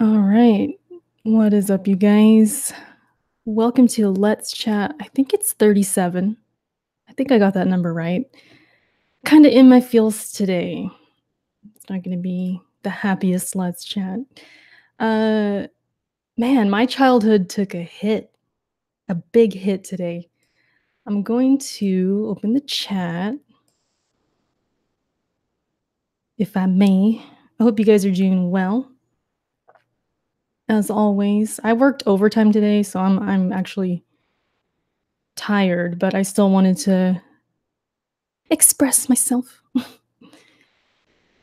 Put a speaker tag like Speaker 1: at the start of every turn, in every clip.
Speaker 1: All right. What is up, you guys? Welcome to Let's Chat. I think it's 37. I think I got that number right. Kind of in my feels today. It's not going to be the happiest Let's Chat. Uh, Man, my childhood took a big hit today. I'm going to open the chat, if I may. I hope you guys are doing well. As always, I worked overtime today, so I'm actually tired, but I still wanted to express myself.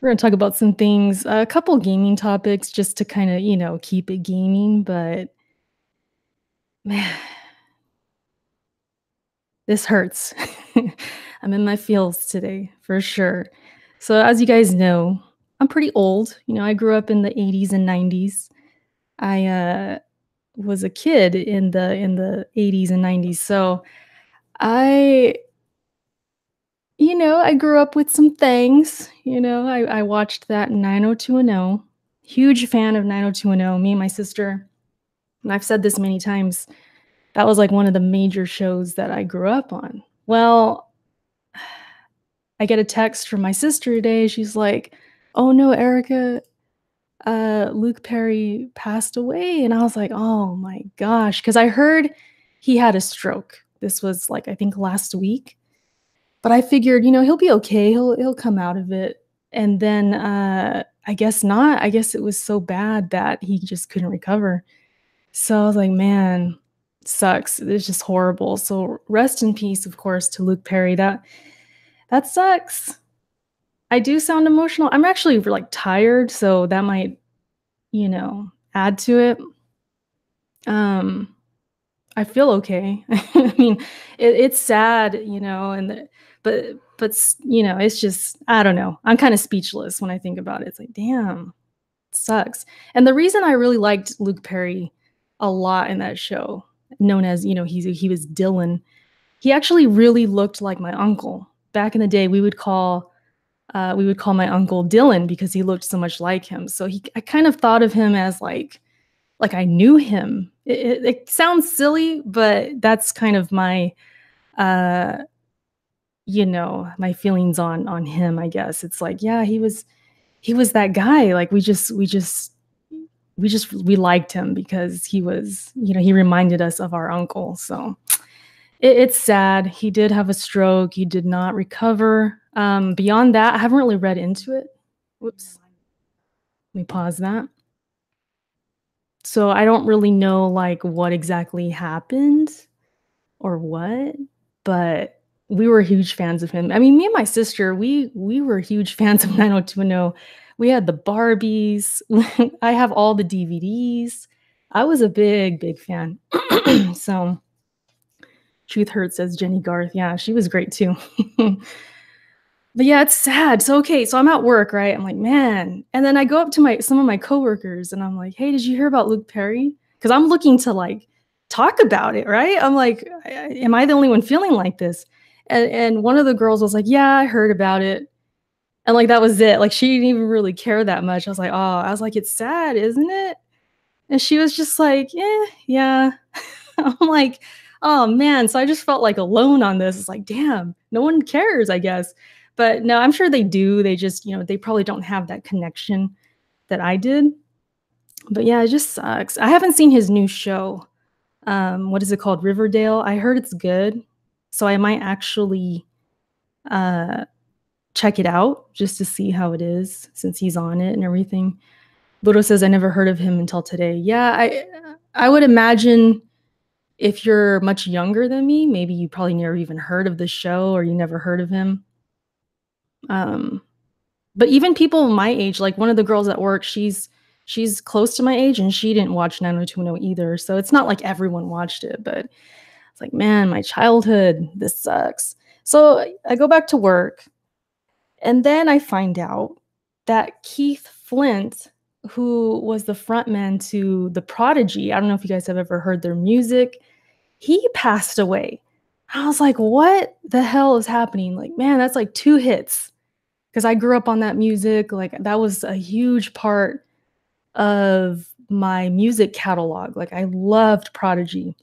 Speaker 1: We're gonna talk about some things, a couple gaming topics just to kinda, keep it gaming, but man, this hurts. I'm in my feels today, for sure. So as you guys know, I'm pretty old, I grew up in the '80s and '90s. I was a kid in the '80s and '90s, so I I grew up with some things, I watched that 90210. Huge fan of 90210. Me and my sister, and I've said this many times, that was, like, one of the major shows that I grew up on. Well, I get a text from my sister today, she's like, "Oh, no, Erica, Luke Perry passed away," and I was like, "Oh my gosh," because I heard he had a stroke. This was, like, I think last week. But I figured, he'll be okay, he'll come out of it, and then, I guess not. I guess it was so bad that he just couldn't recover. So I was like, "Man, sucks." It's just horrible. So rest in peace, of course, to Luke Perry. That sucks. I do sound emotional. I'm actually, like, tired, so that might, add to it. Um I feel okay. I mean, it's sad, and it's just I don't know. I'm kinda speechless when I think about it. It's like, "Damn, sucks." And the reason I really liked Luke Perry a lot in that show, known as, he was Dylan, he actually really looked like my uncle. Back in the day, we would call my uncle Dylan because he looked so much like him. So I kind of thought of him as, like I knew him. It sounds silly, but that's kind of uh, my feelings on him, I guess. It's like, yeah, he was that guy. Like we liked him because he reminded us of our uncle. So it's sad. He did have a stroke. He did not recover. Beyond that, I haven't really read into it. Whoops. Let me pause that. So I don't really know like what exactly happened or what, but we were huge fans of him. I mean, me and my sister, we were huge fans of 90210. We had the Barbies. I have all the DVDs. I was a big, big fan. So, Truth Hurts, says Jenny Garth. Yeah, she was great too. But yeah, it's sad. So okay, so I'm at work, right? I'm like, man, and then I go up to my some of my coworkers and I'm like, hey, did you hear about Luke Perry? Because I'm looking to like talk about it, right? I'm like, am I the only one feeling like this? And one of the girls was like, yeah, I heard about it. And like that was it. Like she didn't even really care that much. I was like, oh, I was like, it's sad, isn't it? And she was just like, yeah. I'm like, "Oh, man." So I just felt, like, alone on this. It's like, "Damn, no one cares, I guess." But no, I'm sure they do. They just, they probably don't have that connection that I did. But yeah, it just sucks. I haven't seen his new show. What is it called? Riverdale. I heard it's good. So I might actually, uh, check it out just to see how it is since he's on it and everything. Ludo says, "I never heard of him until today." Yeah, I would imagine if you're much younger than me, maybe you probably never even heard of the show or you never heard of him. Um, but even people my age, like one of the girls at work, she's close to my age and she didn't watch 90210 either. So it's not like everyone watched it, but it's like, man, my childhood, this sucks. So I go back to work and then I find out that Keith Flint, who was the frontman to The Prodigy, I don't know if you guys have ever heard their music, he passed away. I was like, "What the hell is happening?" Like, man, that's like 2 hits. Because I grew up on that music, like, that was a huge part of my music catalog. Like I loved Prodigy.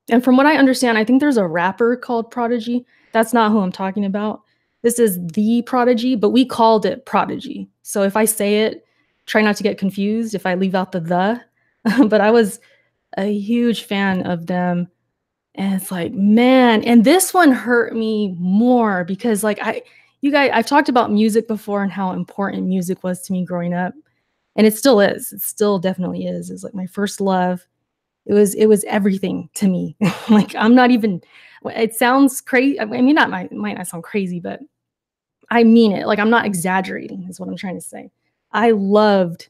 Speaker 1: And from what I understand, I think there's a rapper called Prodigy. That's not who I'm talking about. This is the Prodigy, but we called it Prodigy. So if I say it, try not to get confused if I leave out the. But I was a huge fan of them. And it's like, man, and this one hurt me more because like you guys, I've talked about music before and how important music was to me growing up. And it still is. It still definitely is. It's like my first love. It was everything to me. Like I'm not even, it sounds crazy. I mean, might not sound crazy, but I mean it. Like I'm not exaggerating is what I'm trying to say. I loved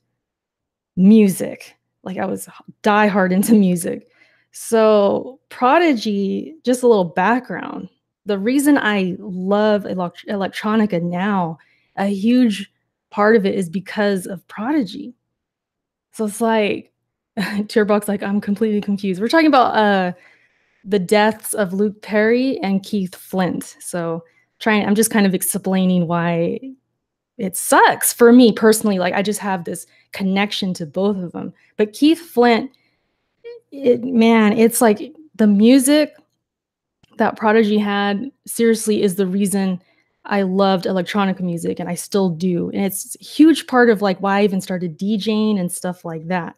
Speaker 1: music. Like I was diehard into music. So Prodigy, just a little background. The reason I love electronica now, a huge part of it is because of Prodigy. So it's like Tearbox, like I'm completely confused. We're talking about the deaths of Luke Perry and Keith Flint. So I'm just kind of explaining why it sucks for me personally. Like I just have this connection to both of them. But Keith Flint, man, it's like the music that Prodigy had seriously is the reason I loved electronica music, and I still do. And it's a huge part of like why I even started DJing and stuff like that.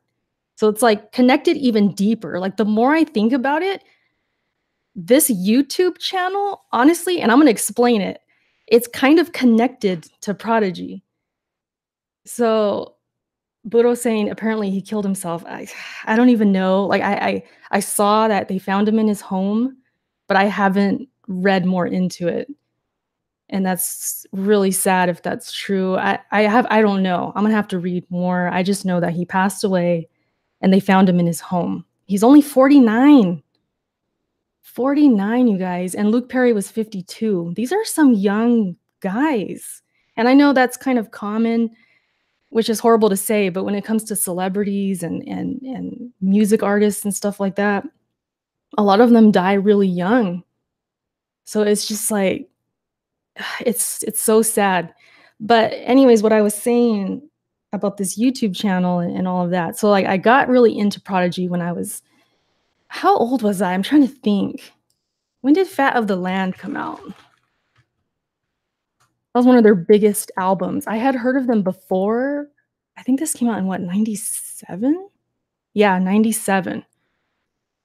Speaker 1: So it's like connected even deeper. Like the more I think about it, this YouTube channel, honestly, and I'm going to explain it, it's kind of connected to Prodigy. So Budo saying apparently he killed himself. I don't even know. Like I saw that they found him in his home, but I haven't read more into it. And that's really sad if that's true. I don't know. I'm gonna have to read more. I just know that he passed away and they found him in his home. He's only 49. 49, you guys. And Luke Perry was 52. These are some young guys. And I know that's kind of common, which is horrible to say, but when it comes to celebrities and music artists and stuff like that, a lot of them die really young. So it's just like, it's so sad. But anyways, what I was saying about this YouTube channel and all of that. So like I got really into Prodigy when I was, how old was I? I'm trying to think. When did Fat of the Land come out? That was one of their biggest albums. I had heard of them before. I think this came out in what, 97? Yeah, 97.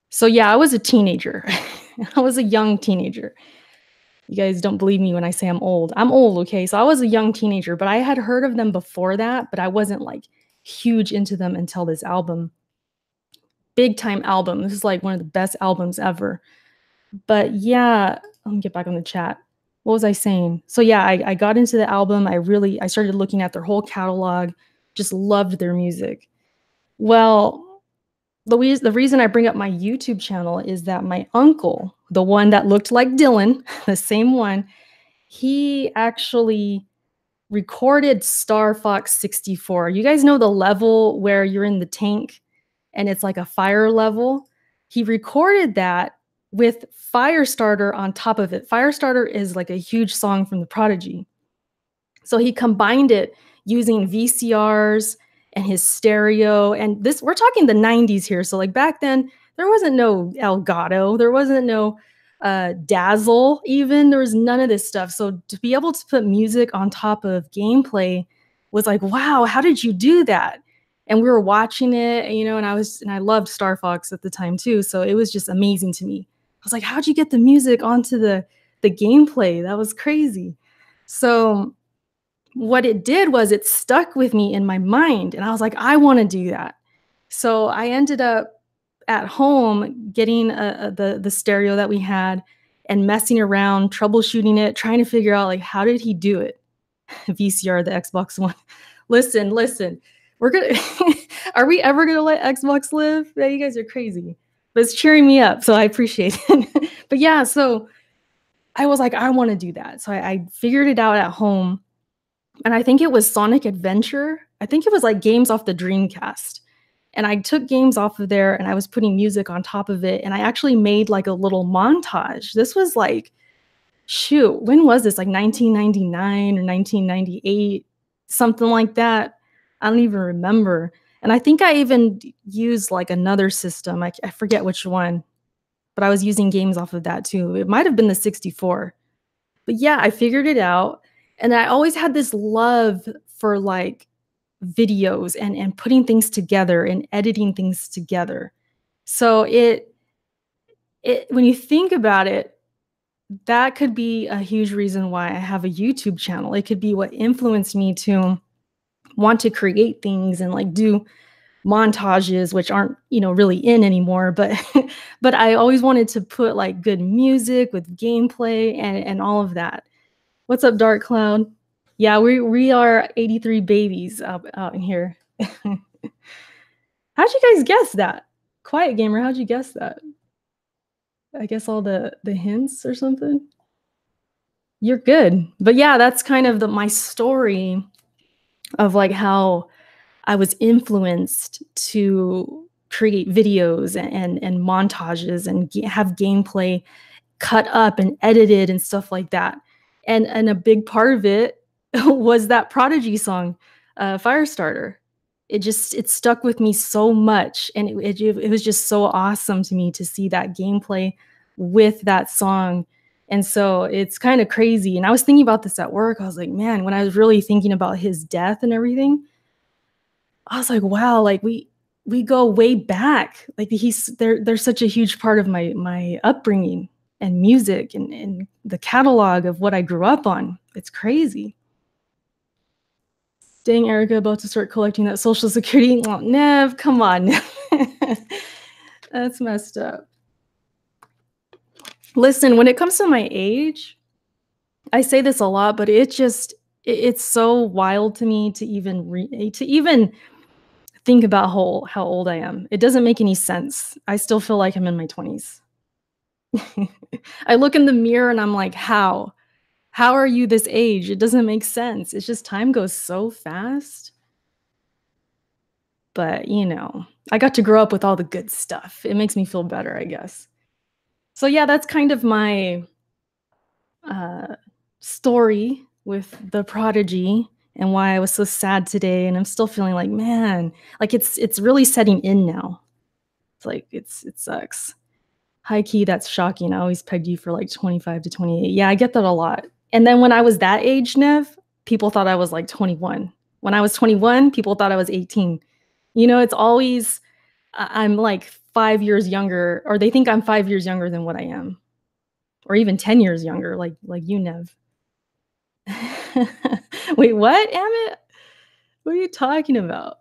Speaker 1: So yeah, I was a teenager. I was a young teenager. You guys don't believe me when I say I'm old. I'm old, okay? So I was a young teenager, but I had heard of them before that, but I wasn't like huge into them until this album. Big time album. This is like one of the best albums ever. But yeah, let me get back on the chat. What was I saying? So yeah, I got into the album. I started looking at their whole catalog, just loved their music. Well, the reason I bring up my YouTube channel is that my uncle, the one that looked like Dylan, the same one, he actually recorded Star Fox 64. You guys know the level where you're in the tank and it's like a fire level? He recorded that with Firestarter on top of it. Firestarter is like a huge song from the Prodigy. So he combined it using VCRs and his stereo. And this, we're talking the 90s here. So like back then, there wasn't no Elgato. There wasn't no Dazzle even. There was none of this stuff. So to be able to put music on top of gameplay was like, wow, how did you do that? And we were watching it, you know, and I loved Star Fox at the time too. So it was just amazing to me. I was like, how'd you get the music onto the gameplay? That was crazy. So what it did was it stuck with me in my mind. And I was like, I want to do that. So I ended up at home getting the stereo that we had and messing around, troubleshooting it, trying to figure out like, how did he do it? VCR, the Xbox One. Listen, we're gonna, are we ever gonna let Xbox live? Yeah, you guys are crazy, but it's cheering me up. So I appreciate it. But yeah, so I was like, I want to do that. So I figured it out at home. And I think it was Sonic Adventure. I think it was like games off the Dreamcast. And I took games off of there and I was putting music on top of it. And I actually made like a little montage. This was like, shoot, when was this? Like 1999 or 1998, something like that. I don't even remember. And I think I even used, like, another system, I forget which one, but I was using games off of that too. It might have been the 64. But yeah, I figured it out, and I always had this love for, like, videos and putting things together and editing things together. So it when you think about it, that could be a huge reason why I have a YouTube channel. It could be what influenced me to want to create things and, like, do montages, which aren't, really in anymore, but but I always wanted to put, like, good music with gameplay and all of that. What's up, Dark Cloud? Yeah, we are 83 babies out in here. How'd you guys guess that? Quiet Gamer, how'd you guess that? I guess all the hints or something? You're good. But yeah, that's kind of my story of, like, how I was influenced to create videos and montages and have gameplay cut up and edited and stuff like that. And a big part of it was that Prodigy song, Firestarter. It stuck with me so much, and it was just so awesome to me to see that gameplay with that song. And so it's kind of crazy. And I was thinking about this at work. I was like, man, when I was really thinking about his death and everything, I was like, wow, like we go way back. Like they're such a huge part of my upbringing and music and the catalog of what I grew up on. It's crazy. Dang, Erica, about to start collecting that Social Security. Oh, Nev, come on. That's messed up. Listen, when it comes to my age, I say this a lot, but it's so wild to me to even think about how old I am. It doesn't make any sense. I still feel like I'm in my 20s. I look in the mirror and I'm like, how? How are you this age? It doesn't make sense. It's just time goes so fast. But, I got to grow up with all the good stuff. It makes me feel better, I guess. So yeah, that's kind of my story with the Prodigy and why I was so sad today. And I'm still feeling like, man, like it's really setting in now. It's like it sucks. High key, that's shocking. I always pegged you for like 25 to 28. Yeah, I get that a lot. And then when I was that age, Nev, people thought I was like 21. When I was 21, people thought I was 18. It's always I'm like 5 years younger, or they think I'm 5 years younger than what I am, or even 10 years younger, like you, Nev. Wait, what, Amit? What are you talking about?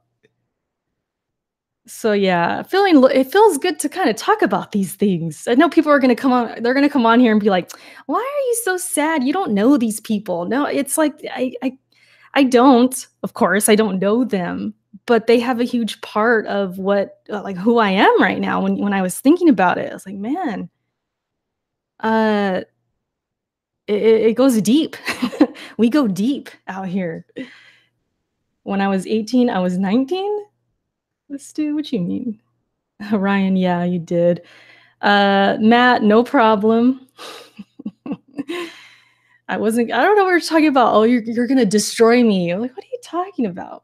Speaker 1: So yeah, it feels good to kind of talk about these things. I know people are gonna come on. They're gonna come on here and be like, "Why are you so sad? You don't know these people." No, it's like I don't. Of course, I don't know them, but they have a huge part of what like who I am right now. When I was thinking about it, I was like, man, uh, it goes deep. We go deep out here. When I was 18, I was 19. Stu, what you mean? Ryan, yeah, you did. Matt, no problem. I don't know what we're talking about. Oh, you're gonna destroy me. I'm like, what are you talking about?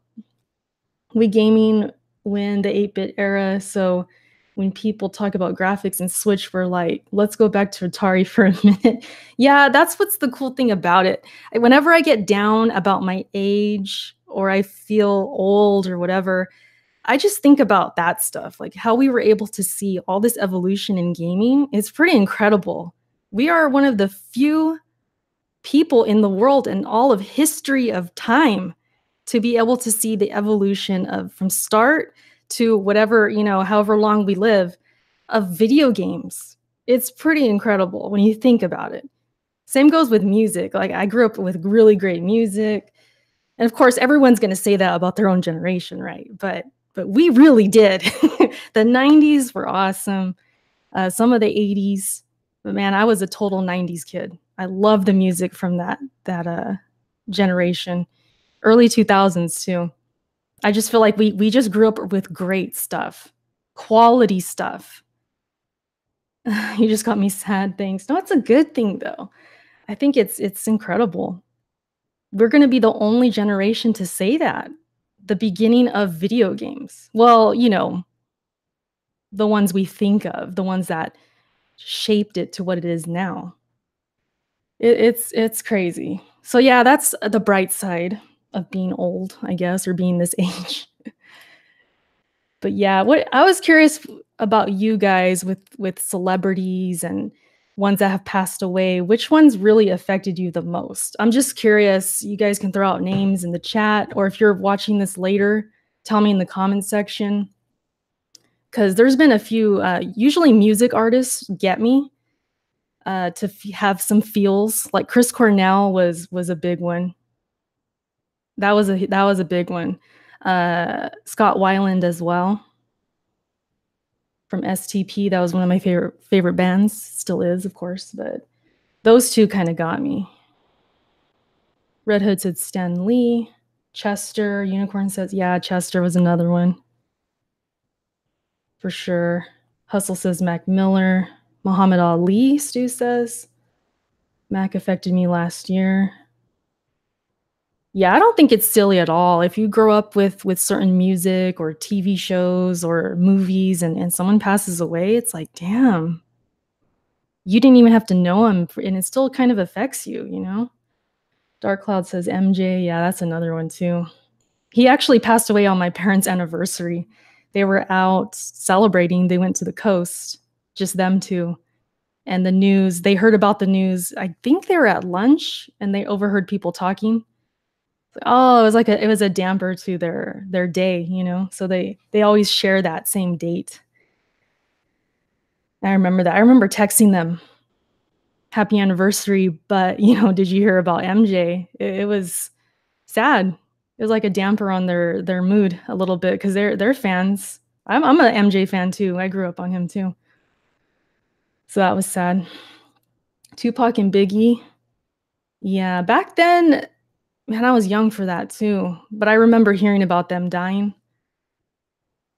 Speaker 1: We gaming when the 8-bit era, so when people talk about graphics and Switch, we're like, let's go back to Atari for a minute. Yeah, that's what's the cool thing about it. Whenever I get down about my age or I feel old or whatever, I just think about that stuff, like how we were able to see all this evolution in gaming. It's pretty incredible. We are one of the few people in the world in all of history of time to be able to see the evolution of from start to whatever, however long we live, of video games. It's pretty incredible when you think about it. Same goes with music. Like I grew up with really great music. And of course, everyone's going to say that about their own generation, right? But we really did. The 90s were awesome. Some of the 80s. But man, I was a total 90s kid. I love the music from that generation. Early 2000s too. I just feel like we just grew up with great stuff. Quality stuff. You just got me sad, thanks. No, it's a good thing though. I think it's incredible. We're going to be the only generation to say that. the beginning of video games. Well, the ones we think of, the ones that shaped it to what it is now. It's crazy. So yeah, that's the bright side of being old, I guess, or being this age. But yeah, what I was curious about you guys with celebrities and ones that have passed away, which ones really affected you the most? I'm just curious. You guys can throw out names in the chat, or if you're watching this later, tell me in the comments section. Because there's been a few, usually music artists get me to have some feels. Like Chris Cornell was a big one. That was a big one. Scott Weiland as well from STP. That was one of my favorite bands. Still is, of course, but those two kind of got me. Red Hood said Stan Lee. Chester Unicorn says, yeah, Chester was another one for sure. Hustle says Mac Miller. Muhammad Ali, Stu says. Mac affected me last year. Yeah, I don't think it's silly at all. If you grow up with certain music or TV shows or movies and someone passes away, it's like, damn, you didn't even have to know him, and it still kind of affects you, you know? Dark Cloud says MJ. Yeah, that's another one too. He actually passed away on my parents' anniversary. They were out celebrating. They went to the coast, just them two. And the news, they heard about the news. I think they were at lunch and they overheard people talking. Oh, it was a damper to their day, you know? So they always share that same date. I remember that. I remember texting them, happy anniversary, but did you hear about MJ? It was sad. It was like a damper on their mood a little bit because they're fans. I'm an MJ fan too. I grew up on him too. So that was sad. Tupac and Biggie. Yeah, back then, man, I was young for that too. But I remember hearing about them dying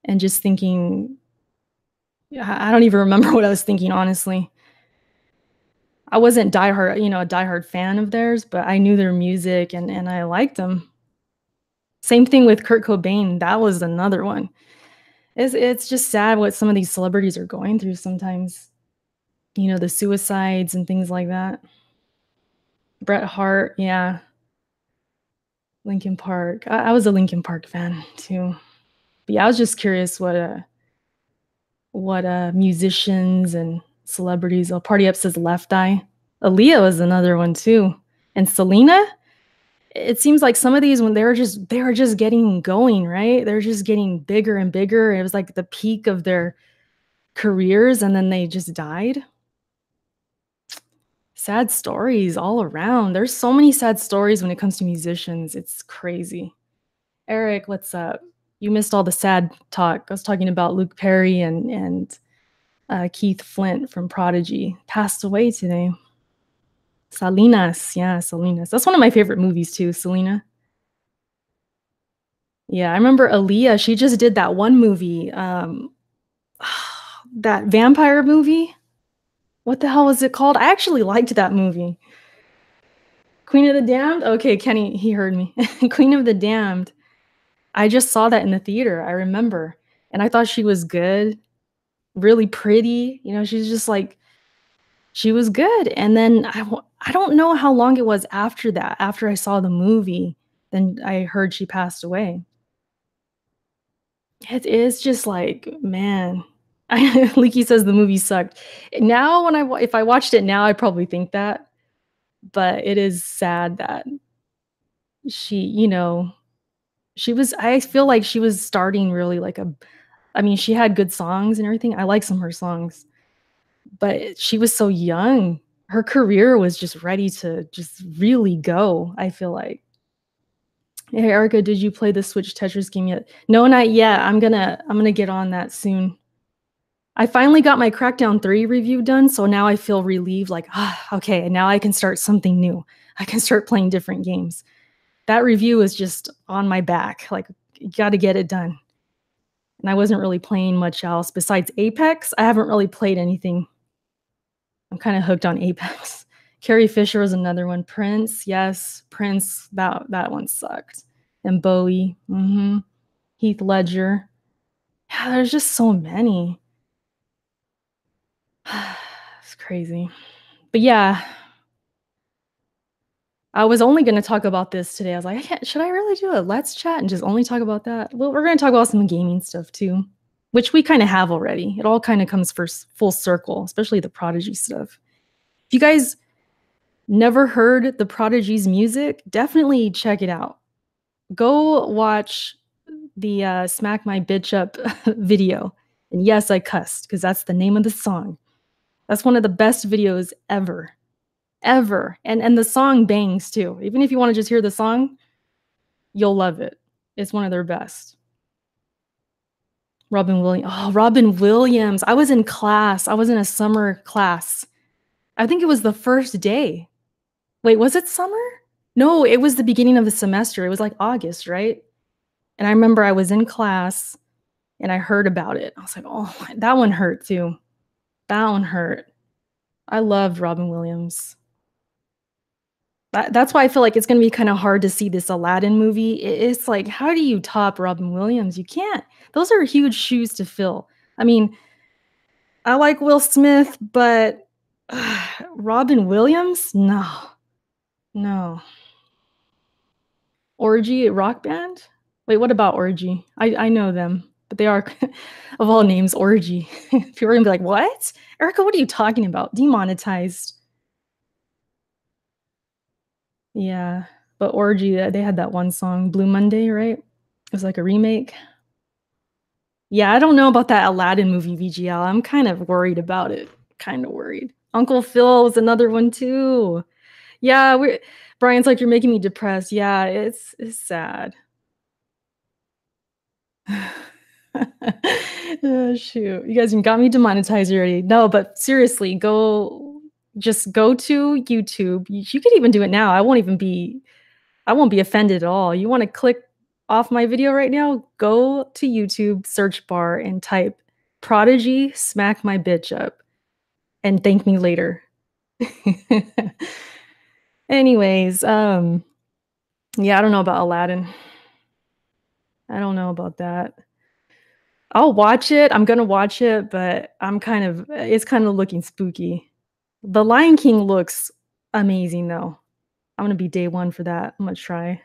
Speaker 1: and just thinking, I don't even remember what I was thinking, honestly. I wasn't a diehard fan of theirs, but I knew their music and I liked them. Same thing with Kurt Cobain. That was another one. It's just sad what some of these celebrities are going through sometimes. The suicides and things like that. Bret Hart, yeah. Linkin Park. I was a Linkin Park fan too. But yeah, I was just curious what musicians and celebrities. Oh, Party Up says Left Eye. Aaliyah was another one too. And Selena, it seems like some of these when they were just getting going, right? They're just getting bigger and bigger. It was like the peak of their careers and then they just died. Sad stories all around. There's so many sad stories when it comes to musicians. It's crazy. Eric, what's up? You missed all the sad talk. I was talking about Luke Perry and Keith Flint from Prodigy. Passed away today. Salinas. Yeah, Salinas. That's one of my favorite movies too, Selena. Yeah, I remember Aaliyah. She just did that one movie. That vampire movie. What the hell was it called? I actually liked that movie. Queen of the Damned? Okay, Kenny, he heard me. Queen of the Damned. I just saw that in the theater, I remember. And I thought she was good, really pretty. She's just like, she was good. And then I don't know how long it was after that, after I saw the movie, then I heard she passed away. It is just like, man. Leaky says the movie sucked. Now, if I watched it now, I'd probably think that. But it is sad that she was, I feel like she was starting really she had good songs and everything. I like some of her songs, but she was so young. Her career was just ready to just really go, I feel like. Hey, Erica, did you play the Switch Tetris game yet? No, not yet. I'm gonna get on that soon. I finally got my Crackdown 3 review done, so now I feel relieved, like, okay, now I can start something new. I can start playing different games. That review is just on my back, like, you gotta get it done. And I wasn't really playing much else. Besides Apex, I haven't really played anything. I'm kind of hooked on Apex. Carrie Fisher was another one. Prince, yes, Prince, that one sucked. and Bowie. Heath Ledger. Yeah, there's just so many. It's crazy. But yeah, I was only gonna talk about this today. I was like, should I really do a Let's Chat and just only talk about that? Well, we're gonna talk about some gaming stuff too, which we kind of have already. It all kind of comes full circle, especially the Prodigy stuff. If you guys never heard the Prodigy's music, definitely check it out. Go watch the Smack My Bitch Up video. And yes, I cussed because that's the name of the song. That's one of the best videos ever. Ever. And the song bangs too. Even if you want to just hear the song, you'll love it. It's one of their best. Robin Williams. Oh, Robin Williams. I was in class. I was in a summer class. I think it was the first day. Wait, was it summer? No, it was the beginning of the semester. It was like August, right? And I remember I was in class and I heard about it. I was like, oh, that one hurt too. That one hurt. I loved Robin Williams. That's why I feel like it's going to be kind of hard to see this Aladdin movie. It's like, how do you top Robin Williams? You can't. Those are huge shoes to fill. I mean, I like Will Smith, but Robin Williams? No. No. Orgy, rock band? Wait, what about Orgy? I know them, but they are, of all names, Orgy. People are going to be like, what? Erica, what are you talking about? Demonetized. Yeah, but Orgy, they had that one song, Blue Monday, right? It was like a remake. Yeah, I don't know about that Aladdin movie, VGL. I'm kind of worried about it. Kind of worried. Uncle Phil was another one too. Yeah, Brian's like, you're making me depressed. Yeah, it's sad. Oh, shoot. You guys got me demonetized already. No, but seriously, just go to YouTube. You could even do it now. I won't be offended at all. You want to click off my video right now? Go to YouTube search bar and type Prodigy Smack My Bitch Up and thank me later. Anyways, yeah, I don't know about Aladdin. I don't know about that. I'll watch it. I'm gonna watch it, but it's kind of looking spooky. The Lion King looks amazing though. I'm gonna be day one for that. I'm gonna try.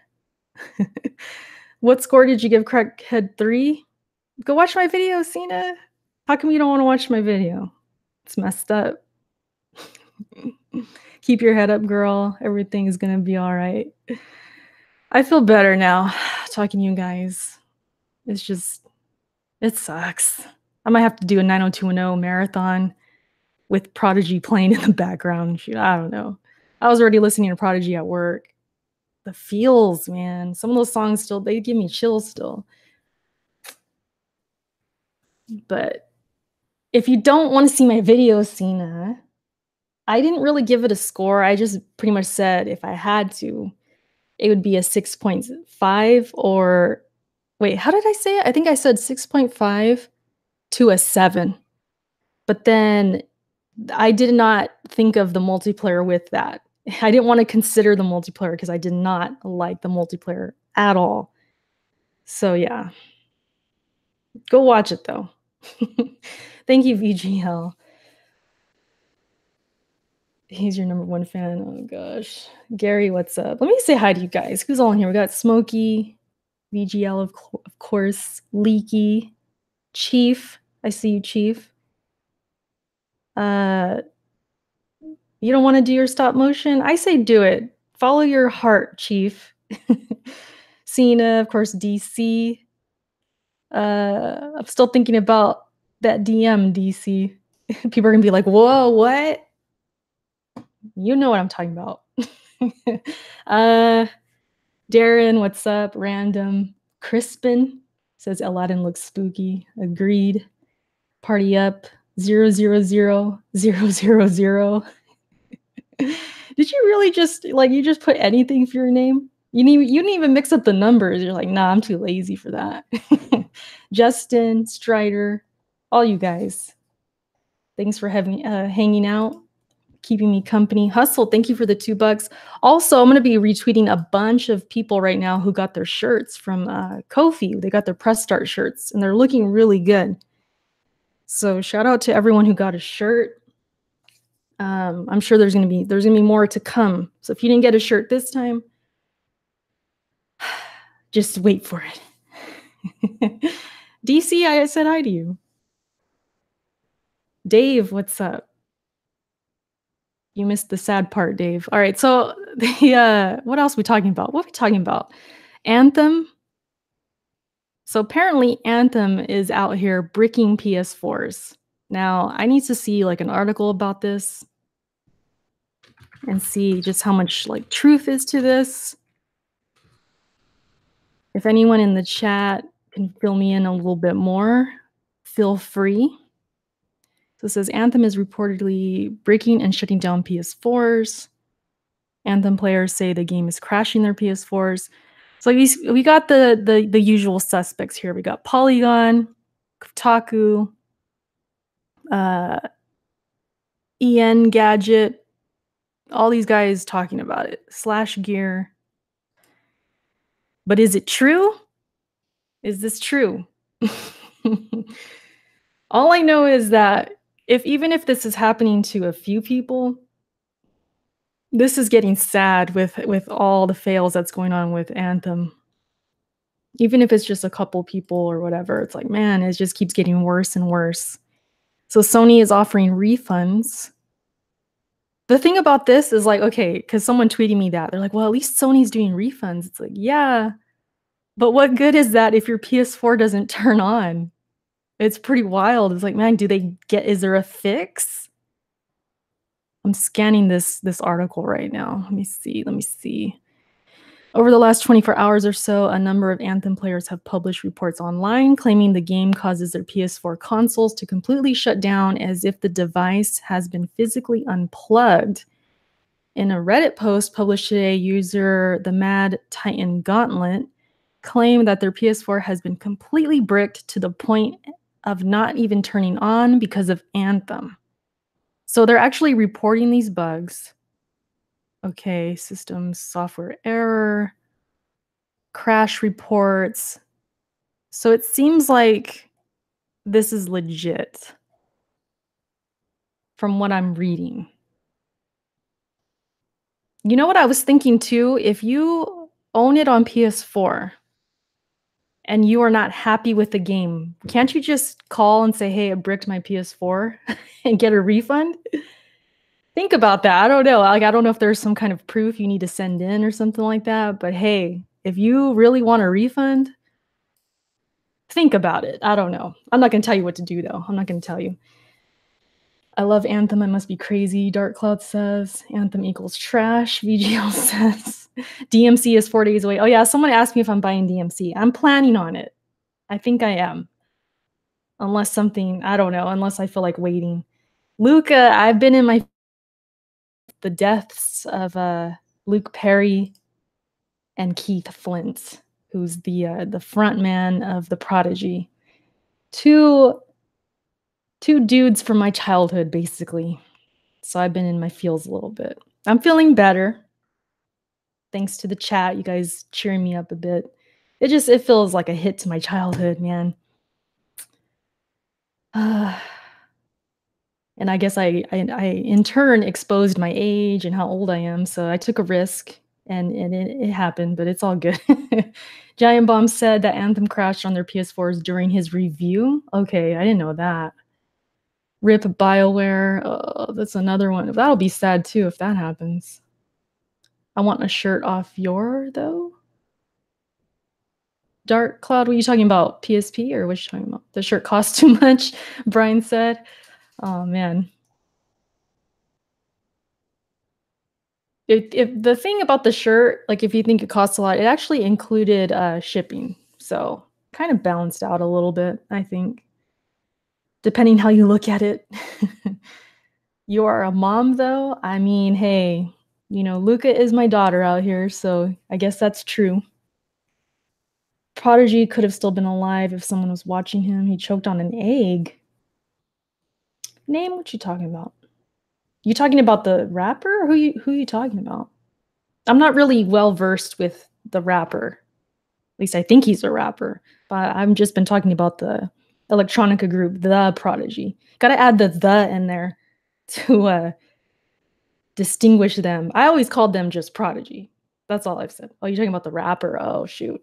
Speaker 1: What score did you give Crackhead 3? Go watch my video, Cena. How come you don't want to watch my video? It's messed up. Keep your head up, girl. Everything is gonna be all right. I feel better now talking to you guys. It sucks. I might have to do a 90210 marathon with Prodigy playing in the background. Shoot, I don't know. I was already listening to Prodigy at work. The feels, man. Some of those songs they give me chills still. But if you don't want to see my video, Cena, I didn't really give it a score. I just pretty much said if I had to, it would be a 6.5 or wait, how did I say it? I think I said 6.5 to a 7. But then I did not think of the multiplayer with that. I didn't want to consider the multiplayer because I did not like the multiplayer at all. So yeah. Go watch it though. Thank you, VGL. He's your number one fan. Oh gosh. Gary, what's up? Let me say hi to you guys. Who's all in here? We got Smokey, VGL, of course, Leaky, Chief. I see you, Chief. You don't want to do your stop motion? I say do it. Follow your heart, Chief. Cena, of course, DC. I'm still thinking about that DM, DC. People are gonna be like, whoa, what? You know what I'm talking about. Darren, what's up? Random. Crispin says Aladdin looks spooky. Agreed. Party up. 0000000. Did you really just you just put anything for your name? You didn't even mix up the numbers. You're like, nah, I'm too lazy for that. Justin, Strider, all you guys. Thanks for hanging out. keeping me company. Hustle, thank you for the $2. Also, I'm gonna be retweeting a bunch of people right now who got their shirts from Ko-fi. They got their press start shirts, and they're looking really good. So shout out to everyone who got a shirt. I'm sure there's gonna be more to come. So if you didn't get a shirt this time, just wait for it. DC, I said hi to you. Dave, what's up? You missed the sad part, Dave. All right, so what else are we talking about? What are we talking about? Anthem. So apparently Anthem is out here bricking PS4s. Now, I need to see like an article about this and see just how much like truth is to this. If anyone in the chat can fill me in a little bit more, feel free. So it says Anthem is reportedly breaking and shutting down PS4s. Anthem players say the game is crashing their PS4s. So we got the usual suspects here. We got Polygon, Kotaku, EN Gadget, all these guys talking about it. Slash Gear. But is it true? Is this true? All I know is that even if this is happening to a few people, this is getting sad with all the fails that's going on with Anthem. Even if it's just a couple people or whatever, it's like, man, it just keeps getting worse and worse. So Sony is offering refunds. The thing about this is like, okay, because someone tweeted me that. They're like, well, at least Sony's doing refunds. It's like, yeah, but what good is that if your PS4 doesn't turn on? It's pretty wild. It's like, man, is there a fix? I'm scanning this article right now. Let me see. Over the last 24 hours or so, a number of Anthem players have published reports online claiming the game causes their PS4 consoles to completely shut down as if the device has been physically unplugged. In a Reddit post published today, user the Mad Titan Gauntlet claimed that their PS4 has been completely bricked to the point of not even turning on because of Anthem. So they're actually reporting these bugs. Okay, systems, software error, crash reports. So it seems like this is legit from what I'm reading. You know what I was thinking too? If you own it on PS4 and you are not happy with the game, can't you just call and say, hey, I bricked my PS4 and get a refund? Think about that. I don't know. Like, I don't know if there's some kind of proof you need to send in or something like that. But hey, if you really want a refund, think about it. I don't know. I'm not going to tell you what to do, though. I'm not going to tell you. I love Anthem. I must be crazy. Dark Cloud says Anthem equals trash. VGL says DMC is 4 days away. Oh, yeah. Someone asked me if I'm buying DMC. I'm planning on it. I think I am. Unless something, I don't know, unless I feel like waiting. Luca, I've been in the deaths of Luke Perry and Keith Flint, who's the front man of The Prodigy. Two dudes from my childhood, basically. So I've been in my feels a little bit. I'm feeling better. Thanks to the chat, you guys cheering me up a bit. It feels like a hit to my childhood, man. And I guess I in turn exposed my age and how old I am. So I took a risk and it happened, but it's all good. Giant Bomb said that Anthem crashed on their PS4s during his review. Okay, I didn't know that. RIP BioWare. Oh, that's another one. That'll be sad too if that happens. I want a shirt off though. Dark Cloud, what are you talking about? PSP or what are you talking about? The shirt costs too much, Brian said. Oh man. If the thing about the shirt, like if you think it costs a lot, it actually included shipping. So kind of balanced out a little bit, I think. Depending how you look at it. You are a mom though. I mean, hey, you know, Luca is my daughter out here, so I guess that's true. Prodigy could have still been alive if someone was watching him. He choked on an egg. Name, what you talking about? You talking about the rapper? Who you talking about? I'm not really well-versed with the rapper. At least I think he's a rapper, but I've just been talking about the electronica group, The Prodigy. Gotta add the in there to, distinguish them. I always called them just Prodigy. That's all I've said. Oh, you're talking about the rapper? Oh, shoot.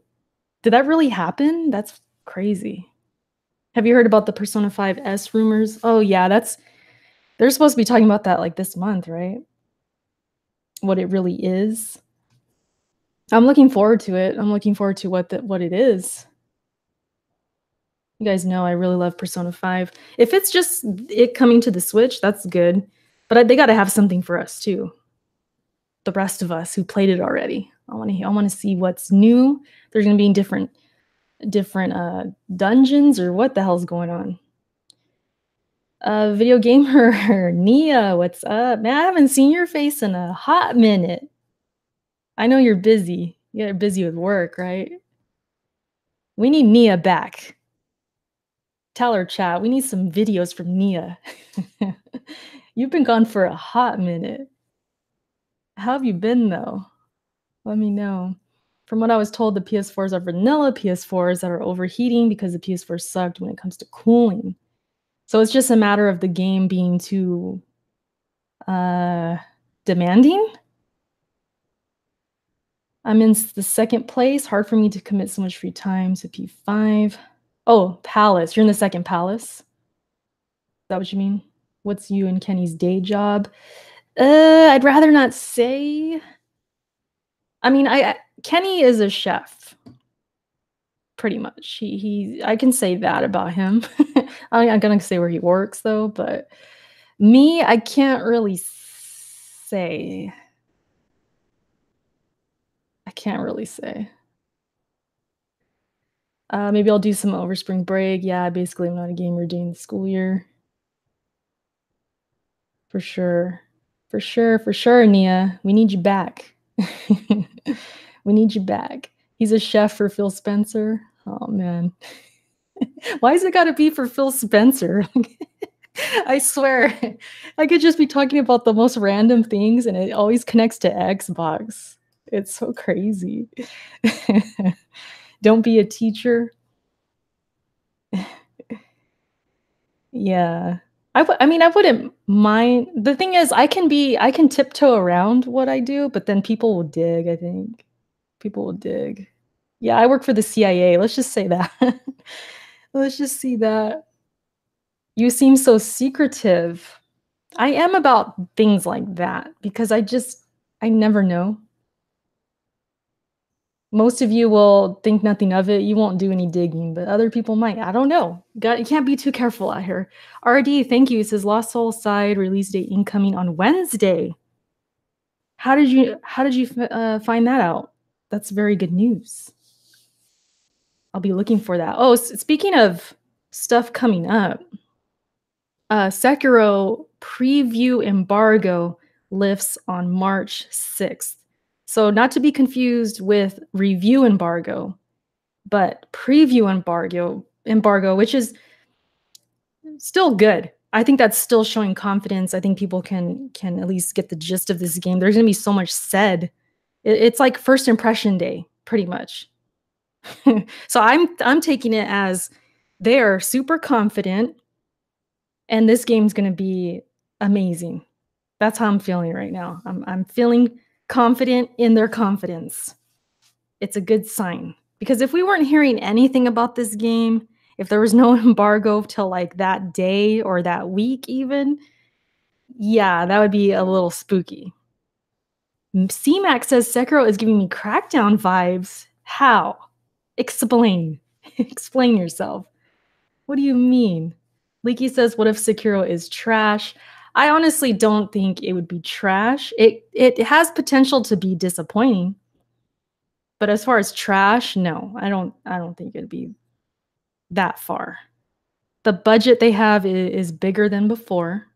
Speaker 1: Did that really happen? That's crazy. Have you heard about the Persona 5S rumors? Oh, yeah, they're supposed to be talking about that, like, this month, right? What it really is. I'm looking forward to it. I'm looking forward to what it is. You guys know I really love Persona 5. If it's just it coming to the Switch, that's good, but they gotta have something for us too. The rest of us who played it already. I wanna see what's new. There's gonna be different, dungeons or what the hell's going on? Video gamer Nia, what's up? Man, I haven't seen your face in a hot minute. I know you're busy. You're busy with work, right? We need Nia back. Tell her, chat, we need some videos from Nia. You've been gone for a hot minute. How have you been, though? Let me know. From what I was told, the PS4s are vanilla PS4s that are overheating because the PS4 sucked when it comes to cooling. So it's just a matter of the game being too demanding. I'm in the second place. Hard for me to commit so much free time to P5. Oh, Palace. You're in the second Palace? Is that what you mean? What's you and Kenny's day job? I'd rather not say. I mean, Kenny is a chef. Pretty much. I can say that about him. I'm not gonna say where he works though, but me, I can't really say. I can't really say. Maybe I'll do some over spring break. Yeah, basically I'm not a gamer during the school year. For sure. For sure, for sure, Nia. We need you back. We need you back. He's a chef for Phil Spencer. Oh man. Why is it gotta be for Phil Spencer? I swear, I could just be talking about the most random things and it always connects to Xbox. It's so crazy. Don't be a teacher. Yeah. I mean, I wouldn't mind. The thing is, I can tiptoe around what I do, but then people will dig, I think. People will dig. Yeah, I work for the CIA. Let's just say that. Let's just see that. You seem so secretive. I am about things like that because I never know. Most of you will think nothing of it. You won't do any digging, but other people might. I don't know. You can't be too careful out here. RD, thank you. It says Lost Soul side release date incoming on Wednesday. How did you find that out? That's very good news. I'll be looking for that. Oh, speaking of stuff coming up, Sekiro preview embargo lifts on March 6th. So not to be confused with review embargo, but preview embargo, which is still good. I think that's still showing confidence. I think people can at least get the gist of this game. There's gonna be so much said. It's like first impression day, pretty much. So I'm taking it as they are super confident, and this game's gonna be amazing. That's how I'm feeling right now. I'm feeling confident in their confidence. It's a good sign. Because if we weren't hearing anything about this game, if there was no embargo till like that day or that week even, yeah, that would be a little spooky. CMAX says Sekiro is giving me Crackdown vibes. How? Explain. Explain yourself. What do you mean? Leaky says, what if Sekiro is trash? I honestly don't think it would be trash. It has potential to be disappointing. But as far as trash, no, I don't think it'd be that far. The budget they have is bigger than before.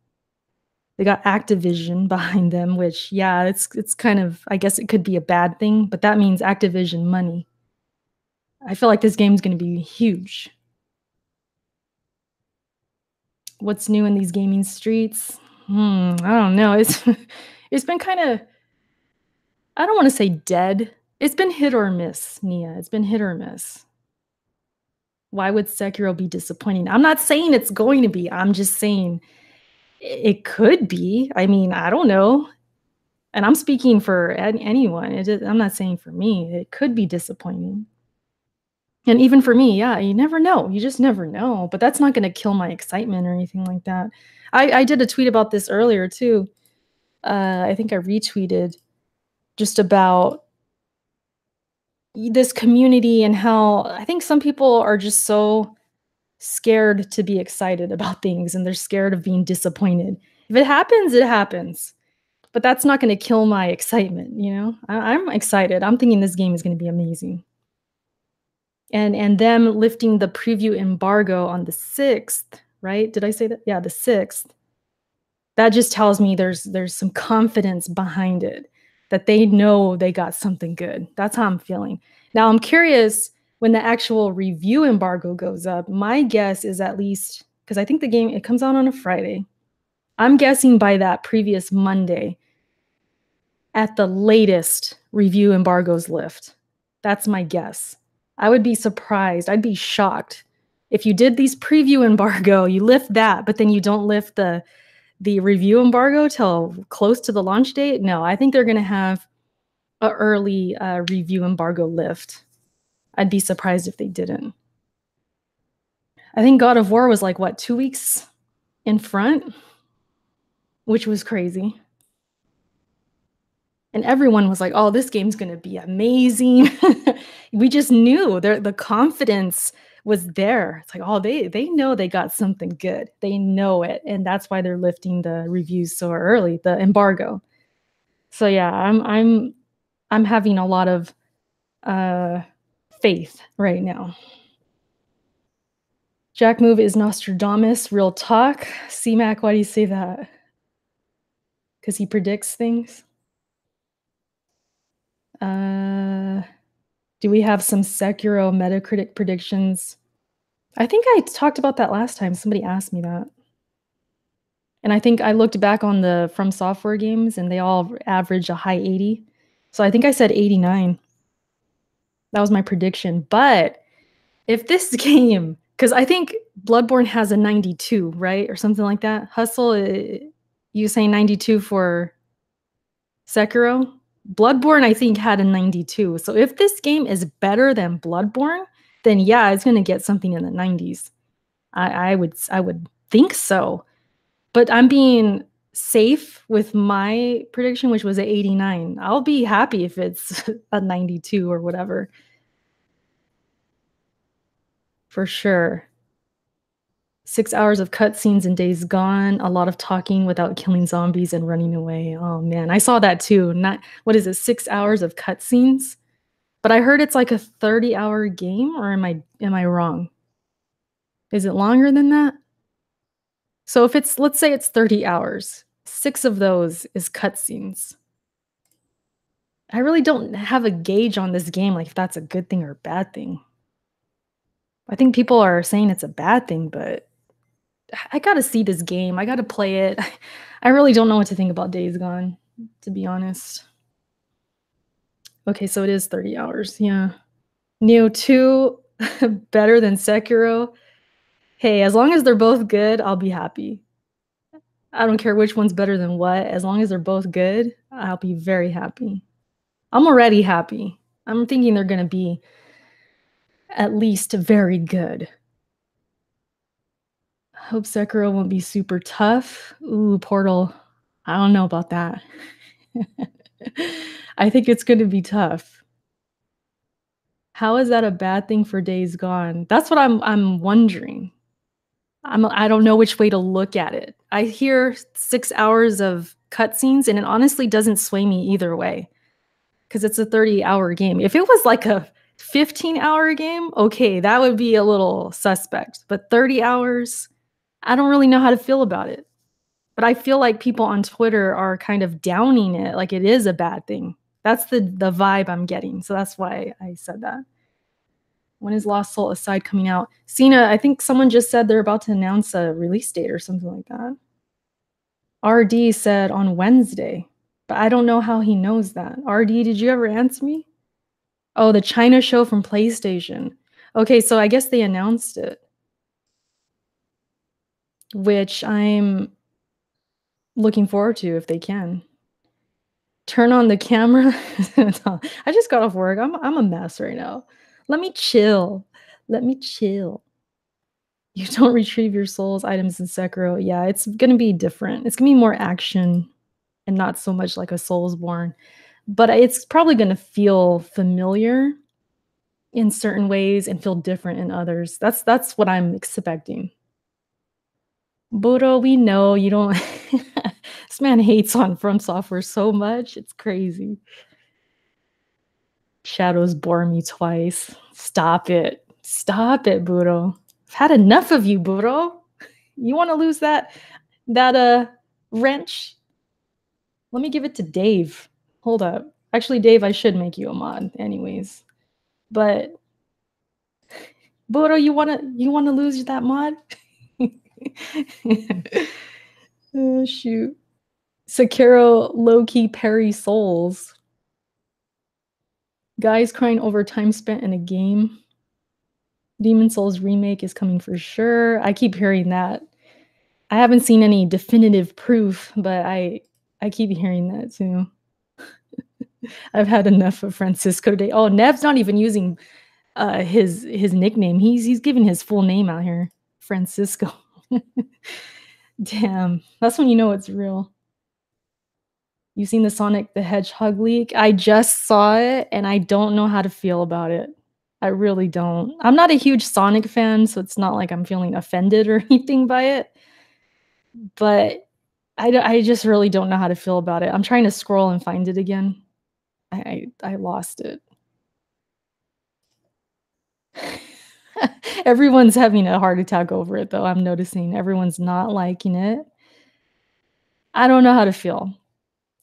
Speaker 1: They got Activision behind them, which yeah, it's kind of, I guess it could be a bad thing, but that means Activision money. I feel like this game's going to be huge. What's new in these gaming streets? I don't know. It's been kind of, I don't want to say dead. It's been hit or miss, Nia. It's been hit or miss. Why would Sekiro be disappointing? I'm not saying it's going to be. I'm just saying it could be. I mean, I don't know. And I'm speaking for anyone. I'm not saying for me. It could be disappointing. And even for me, yeah, you never know. You just never know. But that's not going to kill my excitement or anything like that. I did a tweet about this earlier too. I think I retweeted just about this community and how I think some people are just so scared to be excited about things and they're scared of being disappointed. If it happens, it happens. But that's not going to kill my excitement, you know? I'm excited. I'm thinking this game is going to be amazing. And them lifting the preview embargo on the 6th, right? Did I say that? Yeah, the 6th. That just tells me there's some confidence behind it, that they know they got something good. That's how I'm feeling. Now I'm curious when the actual review embargo goes up. My guess is at least, because I think the game, it comes out on a Friday. I'm guessing by that previous Monday, at the latest, review embargoes lift. That's my guess. I would be surprised. I'd be shocked if you did these preview embargo, you lift that, but then you don't lift the review embargo till close to the launch date. No, I think they're going to have a early review embargo lift. I'd be surprised if they didn't. I think God of War was like, what, 2 weeks in front, which was crazy. And everyone was like, oh, this game's going to be amazing. We just knew the confidence was there. It's like, oh, they know they got something good. They know it. And that's why they're lifting the reviews so early, the embargo. So yeah, I'm having a lot of faith right now. Jack Move is Nostradamus, real talk. C-Mac, why do you say that? Because he predicts things? Do we have some Sekiro Metacritic predictions? I think I talked about that last time. Somebody asked me that. And I think I looked back on the From Software games and they all average a high 80. So I think I said 89. That was my prediction. But if this game, because I think Bloodborne has a 92, right? Or something like that. Hustle, you say 92 for Sekiro? Bloodborne, I think, had a 92. So if this game is better than Bloodborne, then yeah, it's going to get something in the 90s. I would think so. But I'm being safe with my prediction, which was at 89. I'll be happy if it's a 92 or whatever. For sure. 6 hours of cutscenes and Days Gone, a lot of talking without killing zombies and running away. Oh man, I saw that too. Not, what is it, 6 hours of cutscenes? But I heard it's like a 30-hour game, or am I wrong? Is it longer than that? So if it's, let's say it's 30 hours, 6 of those is cutscenes. I really don't have a gauge on this game, like if that's a good thing or a bad thing. I think people are saying it's a bad thing, but I gotta see this game. I gotta play it. I really don't know what to think about Days Gone, to be honest. Okay, so it is 30 hours. Yeah. Neo 2, better than Sekiro. Hey, as long as they're both good, I'll be happy. I don't care which one's better than what. As long as they're both good, I'll be very happy. I'm already happy. I'm thinking they're going to be at least very good. I hope Sekiro won't be super tough. Ooh, Portal. I don't know about that. I think it's going to be tough. How is that a bad thing for Days Gone? That's what I'm wondering. I don't know which way to look at it. I hear 6 hours of cutscenes, and it honestly doesn't sway me either way, because it's a 30-hour game. If it was like a 15-hour game, okay, that would be a little suspect. But 30 hours, I don't really know how to feel about it. But I feel like people on Twitter are kind of downing it, like it is a bad thing. That's the vibe I'm getting. So that's why I said that. When is Lost Soul Aside coming out? Cena, I think someone just said they're about to announce a release date or something like that. RD said on Wednesday, but I don't know how he knows that. RD, did you ever answer me? Oh, the China show from PlayStation. Okay, so I guess they announced it, which I'm looking forward to if they can. Turn on the camera. I just got off work. I'm a mess right now. Let me chill. Let me chill. You don't retrieve your soul's items in Sekiro. Yeah, it's gonna be different. It's gonna be more action and not so much like a Soulsborne. But it's probably gonna feel familiar in certain ways and feel different in others. That's what I'm expecting. Bodo, we know you don't this man hates on From Software so much, it's crazy. Shadows bore me twice. Stop it. Stop it, Bodo. I've had enough of you, Bodo. You wanna lose that wrench? Let me give it to Dave. Hold up. Actually, Dave, I should make you a mod anyways. But Bodo, you wanna lose that mod? Oh shoot. Sekiro low-key parry souls. Guys crying over time spent in a game. Demon Souls remake is coming for sure. I keep hearing that. I haven't seen any definitive proof, but I keep hearing that too. I've had enough of Francisco today. Oh, Nev's not even using his nickname. He's giving his full name out here. Francisco. Damn. That's when you know it's real. You seen the Sonic the Hedgehog leak? I just saw it and I don't know how to feel about it. I really don't. I'm not a huge Sonic fan, so it's not like I'm feeling offended or anything by it. But I just really don't know how to feel about it. I'm trying to scroll and find it again. I lost it. Everyone's having a heart attack over it, though. I'm noticing everyone's not liking it. I don't know how to feel.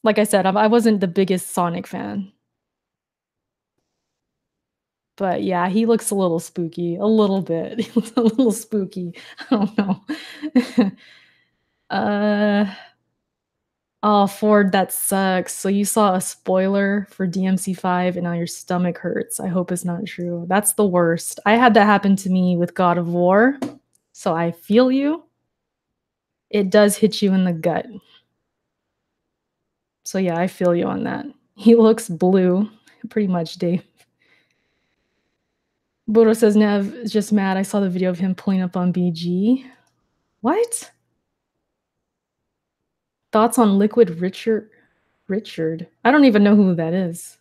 Speaker 1: Like I said, I wasn't the biggest Sonic fan. But yeah, he looks a little spooky, a little bit. He looks a little spooky. I don't know. uh, oh, Ford, that sucks. So you saw a spoiler for DMC5 and now your stomach hurts. I hope it's not true. That's the worst. I had that happen to me with God of War. So I feel you. It does hit you in the gut. So yeah, I feel you on that. He looks blue, pretty much, Dave. Bodo says Nev is just mad. I saw the video of him pulling up on BG. What? Thoughts on Liquid Richard? Richard? I don't even know who that is.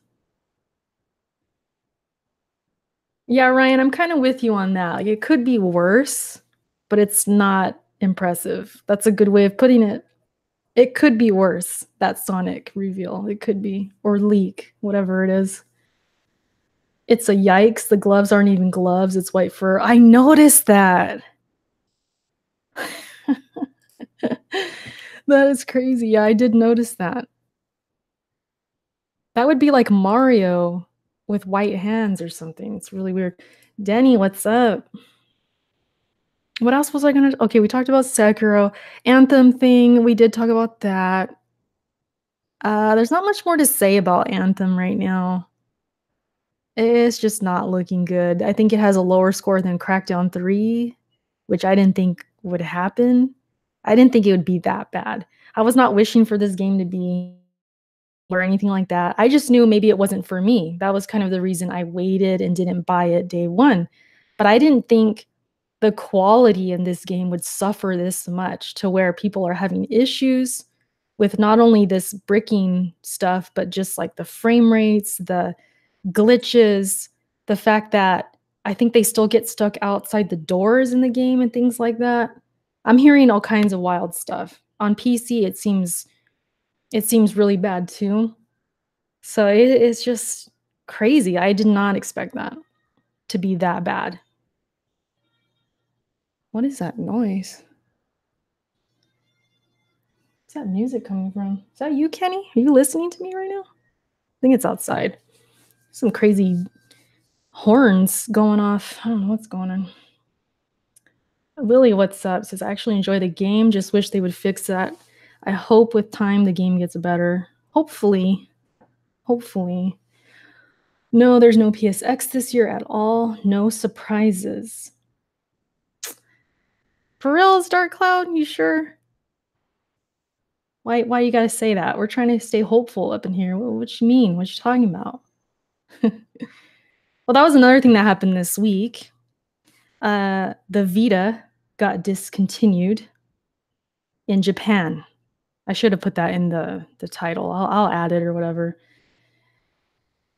Speaker 1: Yeah, Ryan, I'm kind of with you on that. Like, it could be worse, but it's not impressive. That's a good way of putting it. It could be worse, that Sonic reveal. It could be. Or leak, whatever it is. It's a yikes. The gloves aren't even gloves. It's white fur. I noticed that. That is crazy. Yeah, I did notice that. That would be like Mario with white hands or something. It's really weird. Denny, what's up? What else was I gonna... Okay, we talked about Sekiro. Anthem thing, we did talk about that. There's not much more to say about Anthem right now. It's just not looking good. I think it has a lower score than Crackdown 3, which I didn't think would happen. I didn't think it would be that bad. I was not wishing for this game to be or anything like that. I just knew maybe it wasn't for me. That was kind of the reason I waited and didn't buy it day one. But I didn't think the quality in this game would suffer this much to where people are having issues with not only this bricking stuff, but just like the frame rates, the glitches, the fact that I think they still get stuck outside the doors in the game and things like that. I'm hearing all kinds of wild stuff. On PC, it seems really bad too. So it's just crazy. I did not expect that to be that bad. What is that noise? Where's that music coming from? Is that you, Kenny? Are you listening to me right now? I think it's outside. Some crazy horns going off. I don't know what's going on. Lily, what's up? Says, I actually enjoy the game. Just wish they would fix that I hope with time the game gets better. Hopefully. Hopefully. No, there's no PSX this year at all. No surprises. For real, Dark Cloud? You sure? Why you gotta say that? We're trying to stay hopeful up in here. What you mean? What you talking about? Well, that was another thing that happened this week. The Vita got discontinued in Japan. I should have put that in the title. I'll add it or whatever.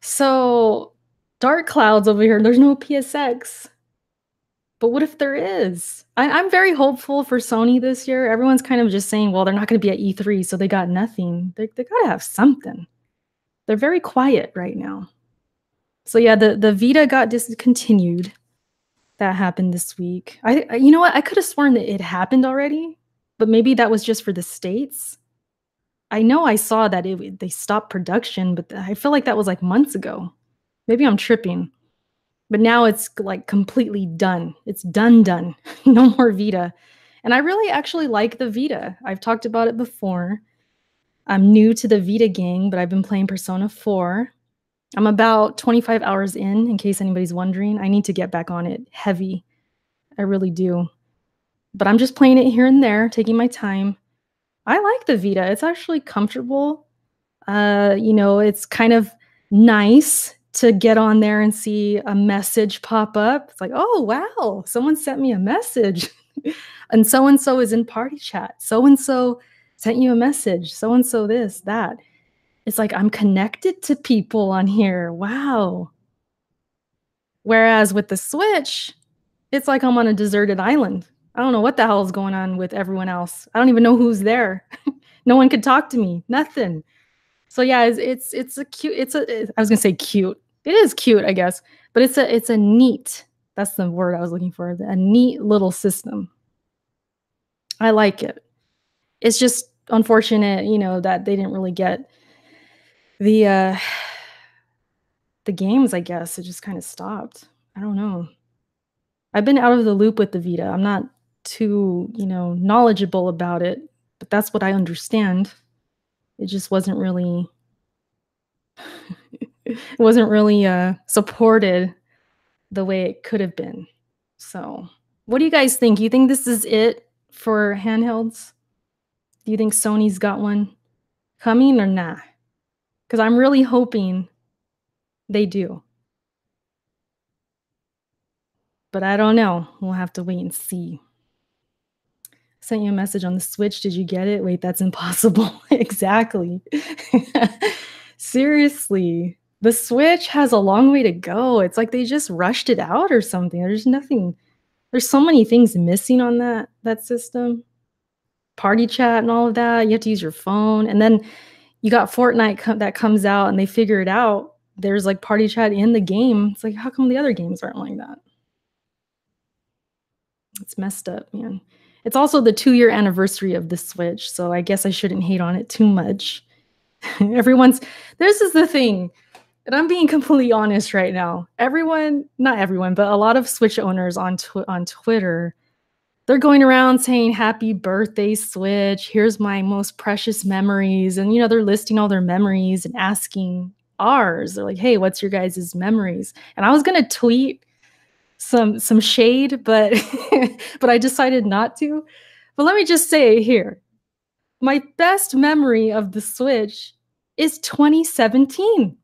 Speaker 1: So, Dark Clouds over here, there's no PSX. But what if there is? I'm very hopeful for Sony this year. Everyone's kind of just saying, well, they're not going to be at E3, so they got nothing. They got to have something. They're very quiet right now. So yeah, the Vita got discontinued. That happened this week. You know what? I could have sworn that it happened already, but maybe that was just for the States. I know I saw that they stopped production, but I feel like that was like months ago. Maybe I'm tripping. But now it's like completely done. It's done. No more Vita. And I really actually like the Vita. I've talked about it before. I'm new to the Vita gang, but I've been playing Persona 4. I'm about 25 hours in case anybody's wondering. I need to get back on it heavy. I really do. But I'm just playing it here and there, taking my time. I like the Vita. It's actually comfortable. It's kind of nice to get on there and see a message pop up. It's like, oh, wow, someone sent me a message. And so is in party chat. So-and-so sent you a message. So-and-so this, that. It's like I'm connected to people on here. Wow. Whereas with the Switch, it's like I'm on a deserted island. I don't know what the hell is going on with everyone else. I don't even know who's there. No one could talk to me. Nothing. So yeah, it's a cute. I was gonna say cute. It is cute, I guess, but it's a neat. That's the word I was looking for. A neat little system. I like it. It's just unfortunate, that they didn't really get the games. I guess it just kind of stopped. I don't know. I've been out of the loop with the Vita. I'm not too, knowledgeable about it, but that's what I understand. It just wasn't really supported the way it could have been. So, what do you guys think? You think this is it for handhelds? Do you think Sony's got one coming or not? Because I'm really hoping they do. But I don't know. We'll have to wait and see. Sent you a message on the Switch. Did you get it? Wait, that's impossible. Exactly. Seriously. The Switch has a long way to go. It's like they just rushed it out or something. There's nothing. There's so many things missing on that system. Party chat and all of that. You have to use your phone. And then you got Fortnite that comes out and they figure it out. There's like party chat in the game. It's like, how come the other games aren't like that? It's messed up, man. It's also the 2-year anniversary of the Switch, so I guess I shouldn't hate on it too much. This is the thing, and I'm being completely honest right now. Not everyone, but a lot of Switch owners on Twitter, they're going around saying, happy birthday, Switch. Here's my most precious memories. And, they're listing all their memories and asking ours. They're like, hey, what's your guys' memories? And I was going to tweet some shade, but but I decided not to. But let me just say here, my best memory of the Switch is 2017.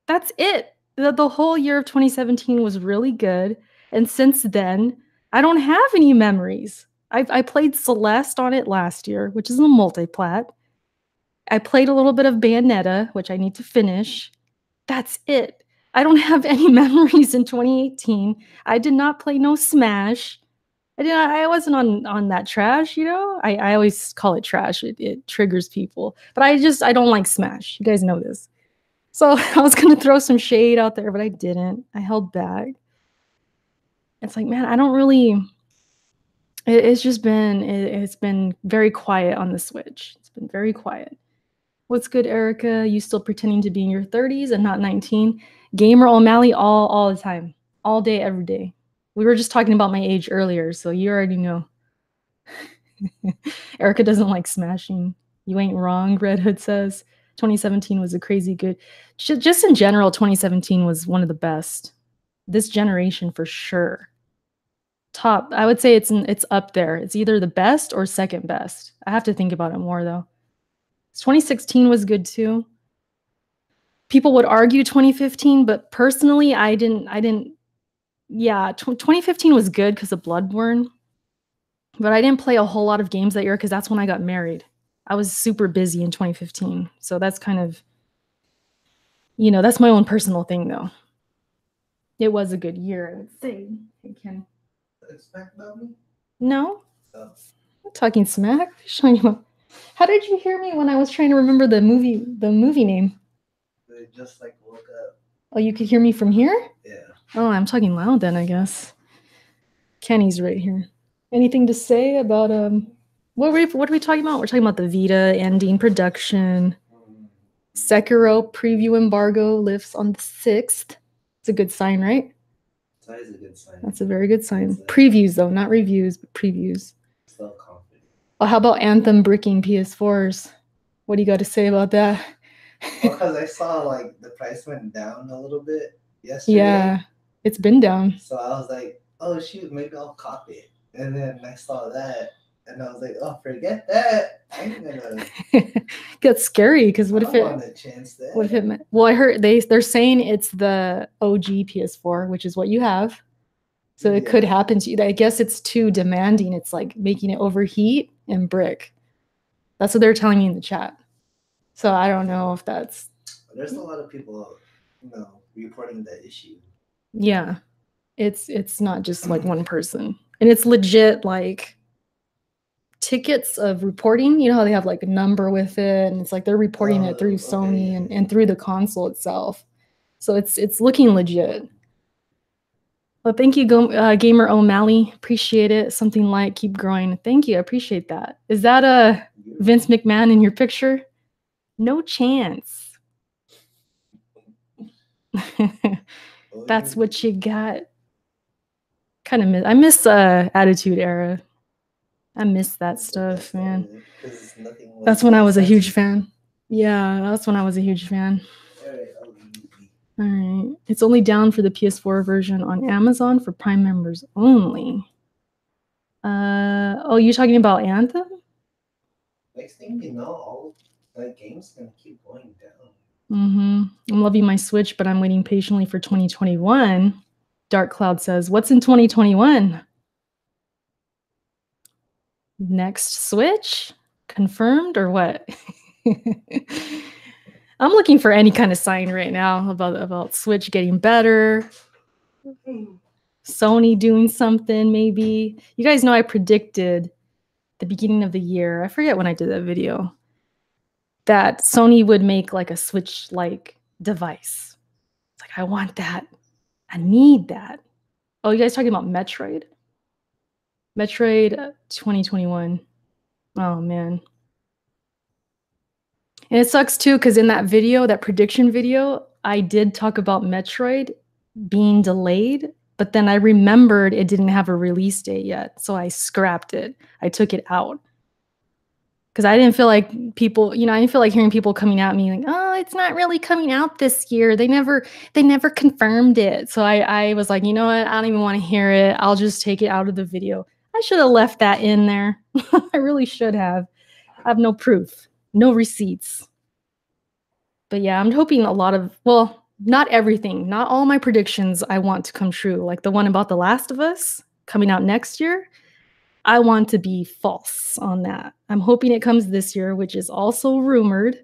Speaker 1: That's it. The whole year of 2017 was really good, and since then, I don't have any memories. I played Celeste on it last year, which is a multiplat. I played a little bit of Bayonetta, which I need to finish. That's it. I don't have any memories in 2018. I did not play no Smash. I wasn't on that trash, I always call it trash. It triggers people. But I don't like Smash. You guys know this. So I was gonna throw some shade out there, but I didn't. I held back. It's like, man, I don't really. It's been very quiet on the Switch. It's been very quiet. What's good, Erica? You still pretending to be in your 30s and not 19? Gamer O'Malley all the time. All day, every day. We were just talking about my age earlier, so you already know. Erica doesn't like smashing. You ain't wrong, Red Hood says. 2017 was a crazy good. Just in general, 2017 was one of the best. This generation for sure. Top, I would say it's up there. It's either the best or second best. I have to think about it more though. 2016 was good too. People would argue 2015, but personally, I didn't. Yeah, 2015 was good because of Bloodborne, but I didn't play a whole lot of games that year because that's when I got married. I was super busy in 2015, so that's kind of, that's my own personal thing though. It was a good year, I would say. Hey, Ken.
Speaker 2: Smack about me?
Speaker 1: No, I'm talking smack. How did you hear me when I was trying to remember the movie name?
Speaker 2: They just like woke up.
Speaker 1: Oh, you could hear me from here?
Speaker 2: Yeah.
Speaker 1: Oh, I'm talking loud then, I guess. Kenny's right here. Anything to say about what are we talking about? We're talking about the Vita ending production. Sekiro preview embargo lifts on the 6th. It's a good sign, right?
Speaker 2: That is a good sign.
Speaker 1: That's a very good sign. Previews though, not reviews, but previews.
Speaker 2: Still confident.
Speaker 1: Oh, how about Anthem bricking PS4s? What do you got to say about that?
Speaker 2: Well, because I saw like the price went down a little bit yesterday.
Speaker 1: Yeah, it's been down.
Speaker 2: So I was like, oh shoot, maybe I'll copy it. And then I saw that, and I was like, oh, forget that. I ain't gonna.
Speaker 1: Gets scary because what if it?
Speaker 2: Want a chance then.
Speaker 1: What if it? Well, I heard they're saying it's the OG PS4, which is what you have. So it could happen to you. I guess it's too demanding. It's like making it overheat and brick. That's what they're telling me in the chat. So I don't know if that's.
Speaker 2: There's a lot of people, reporting that issue.
Speaker 1: Yeah, it's not just like one person, and it's legit like tickets of reporting. You know how they have like a number with it, and it's like they're reporting it through Sony and through the console itself. So it's looking legit. Well, thank you, Gamer O'Malley. Appreciate it. Something like keep growing. Thank you. I appreciate that. Is that a Vince McMahon in your picture? No chance. That's what you got. I miss Attitude Era. I miss that stuff, man. That's when I was a huge fan. Yeah, that's when I was a huge fan. All right. It's only down for the PS4 version on Amazon for Prime members only. Oh, you're talking about Anthem?
Speaker 2: Next thing you know, all the games gonna keep going down.
Speaker 1: I'm loving my Switch, but I'm waiting patiently for 2021. Dark Cloud says, what's in 2021? Next Switch? Confirmed or what? I'm looking for any kind of sign right now about Switch getting better. Sony doing something, maybe. You guys know I predicted the beginning of the year, I forget when I did that video, that Sony would make like a Switch-like device. It's like, I want that. I need that. Oh, you guys talking about Metroid? Metroid 2021. Oh, man. And it sucks too, because in that video, that prediction video, I did talk about Metroid being delayed, but then I remembered it didn't have a release date yet, so I scrapped it. I took it out. Because I didn't feel like people, I didn't feel like hearing people coming at me like, oh, it's not really coming out this year. They never confirmed it. So I was like, you know what? I don't even want to hear it. I'll just take it out of the video. I should have left that in there. I really should have. I have no proof. No receipts. But yeah, I'm hoping not everything, not all my predictions I want to come true. Like the one about The Last of Us coming out next year, I want to be false on that. I'm hoping it comes this year, which is also rumored.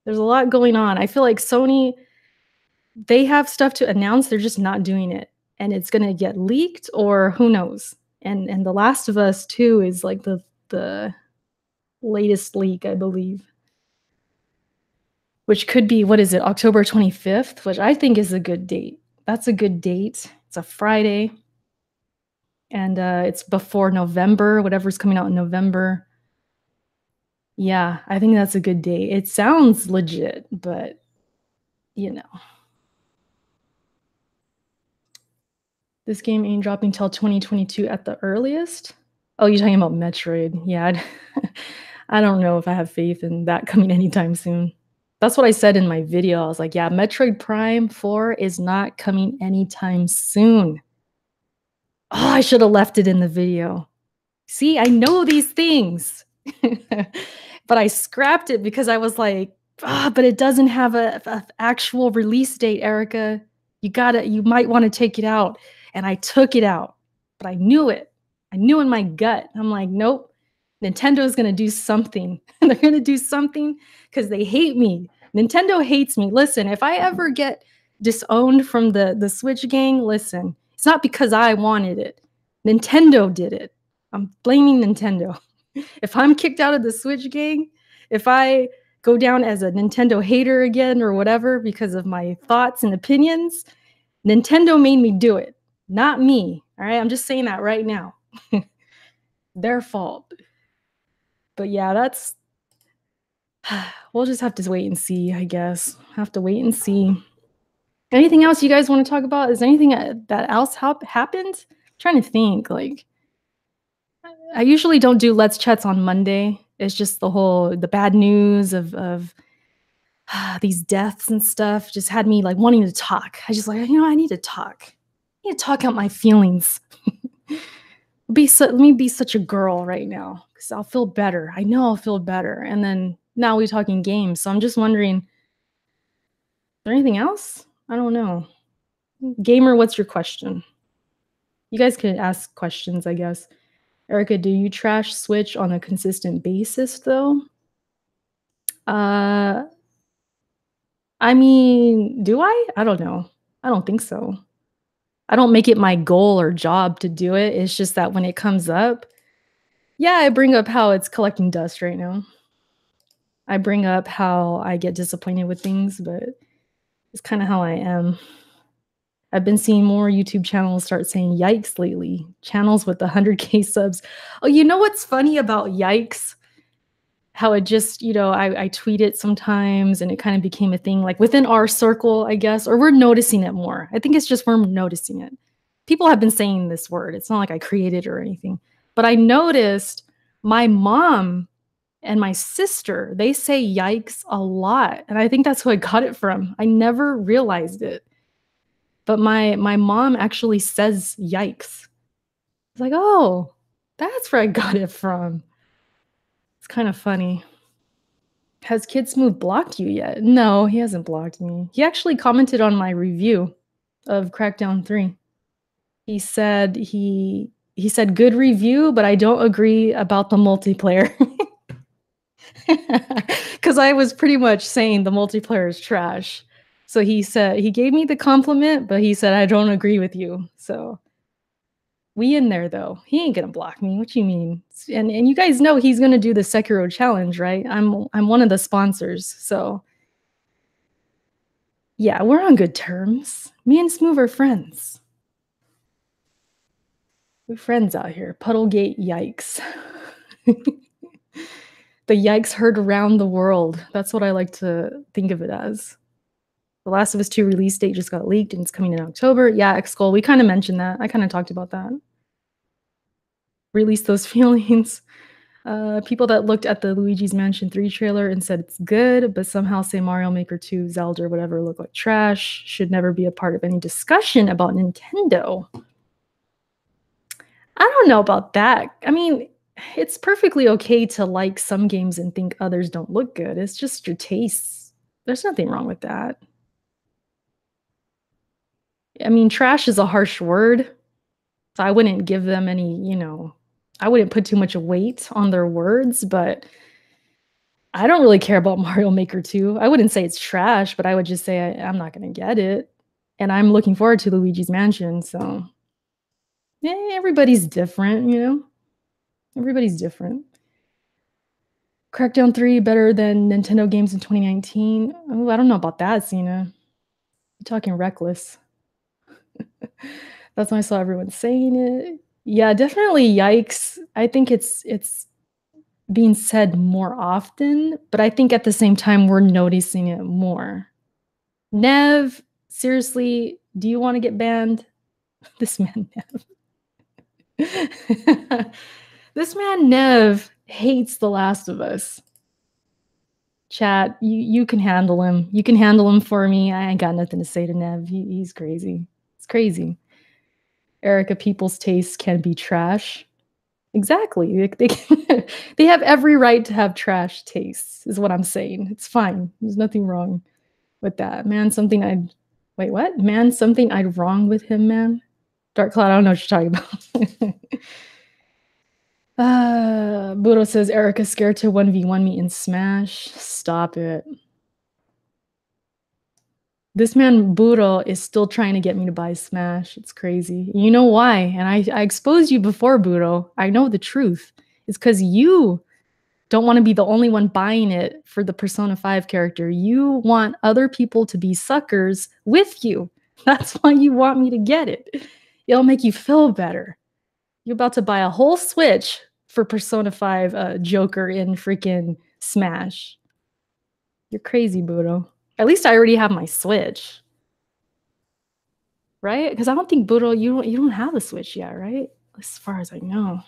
Speaker 1: There's a lot going on. I feel like Sony, they have stuff to announce, they're just not doing it. And it's going to get leaked or who knows. And The Last of Us 2 is like the latest leak, I believe. Which could be, October 25th, which I think is a good date. That's a good date. It's a Friday. And it's before November, whatever's coming out in November. Yeah, I think that's a good date. It sounds legit, but, This game ain't dropping till 2022 at the earliest. Oh, you're talking about Metroid. Yeah, I don't know if I have faith in that coming anytime soon. That's what I said in my video. I was like, yeah, Metroid Prime 4 is not coming anytime soon. Oh, I should have left it in the video. See, I know these things. But I scrapped it because I was like, but it doesn't have a actual release date, Erica. You might want to take it out. And I took it out, but I knew it. I knew in my gut. I'm like, nope, Nintendo's gonna do something. They're gonna do something because they hate me. Nintendo hates me. Listen, if I ever get disowned from the Switch gang, listen, it's not because I wanted it. Nintendo did it. I'm blaming Nintendo. If I'm kicked out of the Switch gang, if I go down as a Nintendo hater again or whatever because of my thoughts and opinions, Nintendo made me do it, not me. All right, I'm just saying that right now. Their fault. But yeah, that's we'll just have to wait and see, I guess. Have to wait and see. Anything else you guys want to talk about? Is anything that else happened? I'm trying to think. Like, I usually don't do Let's Chats on Monday. It's just the bad news of these deaths and stuff just had me like wanting to talk. I just like, I need to talk. I need to talk out my feelings. Let me be such a girl right now because I'll feel better. I know I'll feel better. And then now we're talking games. So I'm just wondering, is there anything else? I don't know. Gamer, what's your question? You guys could ask questions, I guess. Erica, do you trash Switch on a consistent basis though? I mean, do I? I don't know. I don't think so. I don't make it my goal or job to do it. It's just that when it comes up, yeah, I bring up how it's collecting dust right now. I bring up how I get disappointed with things, but it's kind of how I am. I've been seeing more YouTube channels start saying yikes lately. Channels with 100K subs. Oh, you know what's funny about yikes? How it just, I tweet it sometimes and it kind of became a thing like within our circle, I guess, or we're noticing it more. I think it's just we're noticing it. People have been saying this word. It's not like I created it or anything. But I noticed my mom and my sister, they say yikes a lot. And I think that's who I got it from. I never realized it. But my mom actually says yikes. It's like, oh, that's where I got it from. It's kind of funny. Has Kid Smooth blocked you yet? No, he hasn't blocked me. He actually commented on my review of Crackdown 3. He said he said good review, but I don't agree about the multiplayer. Cuz I was pretty much saying the multiplayer is trash. So he said he gave me the compliment, but he said I don't agree with you. So we in there though. He ain't gonna block me. What you mean? And you guys know he's gonna do the Sekiro challenge, right? I'm one of the sponsors, so yeah, we're on good terms. Me and Smooth are friends. We're friends out here. Puddlegate yikes. The yikes heard around the world. That's what I like to think of it as. The Last of Us 2 release date just got leaked and it's coming in October. Yeah, Xskull, we kind of mentioned that. I kind of talked about that. Release those feelings. People that looked at the Luigi's Mansion 3 trailer and said it's good, but somehow say Mario Maker 2, Zelda, or whatever look like trash, should never be a part of any discussion about Nintendo. I don't know about that. I mean, it's perfectly okay to like some games and think others don't look good. It's just your tastes. There's nothing wrong with that. I mean, trash is a harsh word, so I wouldn't give them any, I wouldn't put too much weight on their words, but I don't really care about Mario Maker 2. I wouldn't say it's trash, but I would just say I'm not going to get it. And I'm looking forward to Luigi's Mansion, so yeah, everybody's different, Everybody's different. Crackdown 3 better than Nintendo games in 2019. Oh, I don't know about that, Cena. You're talking reckless. That's why I saw everyone saying it. Yeah, definitely yikes. I think it's being said more often, but I think at the same time we're noticing it more. Nev, seriously, do you want to get banned? This man, Nev. This man Nev hates The Last of Us. Chat, you can handle him. You can handle him for me. I ain't got nothing to say to Nev. He's crazy. It's crazy. Erica, people's tastes can be trash. Exactly. They have every right to have trash tastes, is what I'm saying. It's fine. There's nothing wrong with that. Man, something I'd... Wait, what? Man, something I'd wrong with him, man? Dark Cloud, I don't know what you're talking about. Budo says, Erica's scared to 1v1 me in Smash. Stop it. This man, Budo, is still trying to get me to buy Smash. It's crazy. You know why? And I exposed you before, Budo. I know the truth. It's because you don't want to be the only one buying it for the Persona 5 character. You want other people to be suckers with you. That's why you want me to get it. It'll make you feel better. You're about to buy a whole Switch for Persona 5 Joker in freaking Smash. You're crazy, Budo. At least I already have my Switch. Right? Because I don't think, Budo, you don't have a Switch yet, right? As far as I know.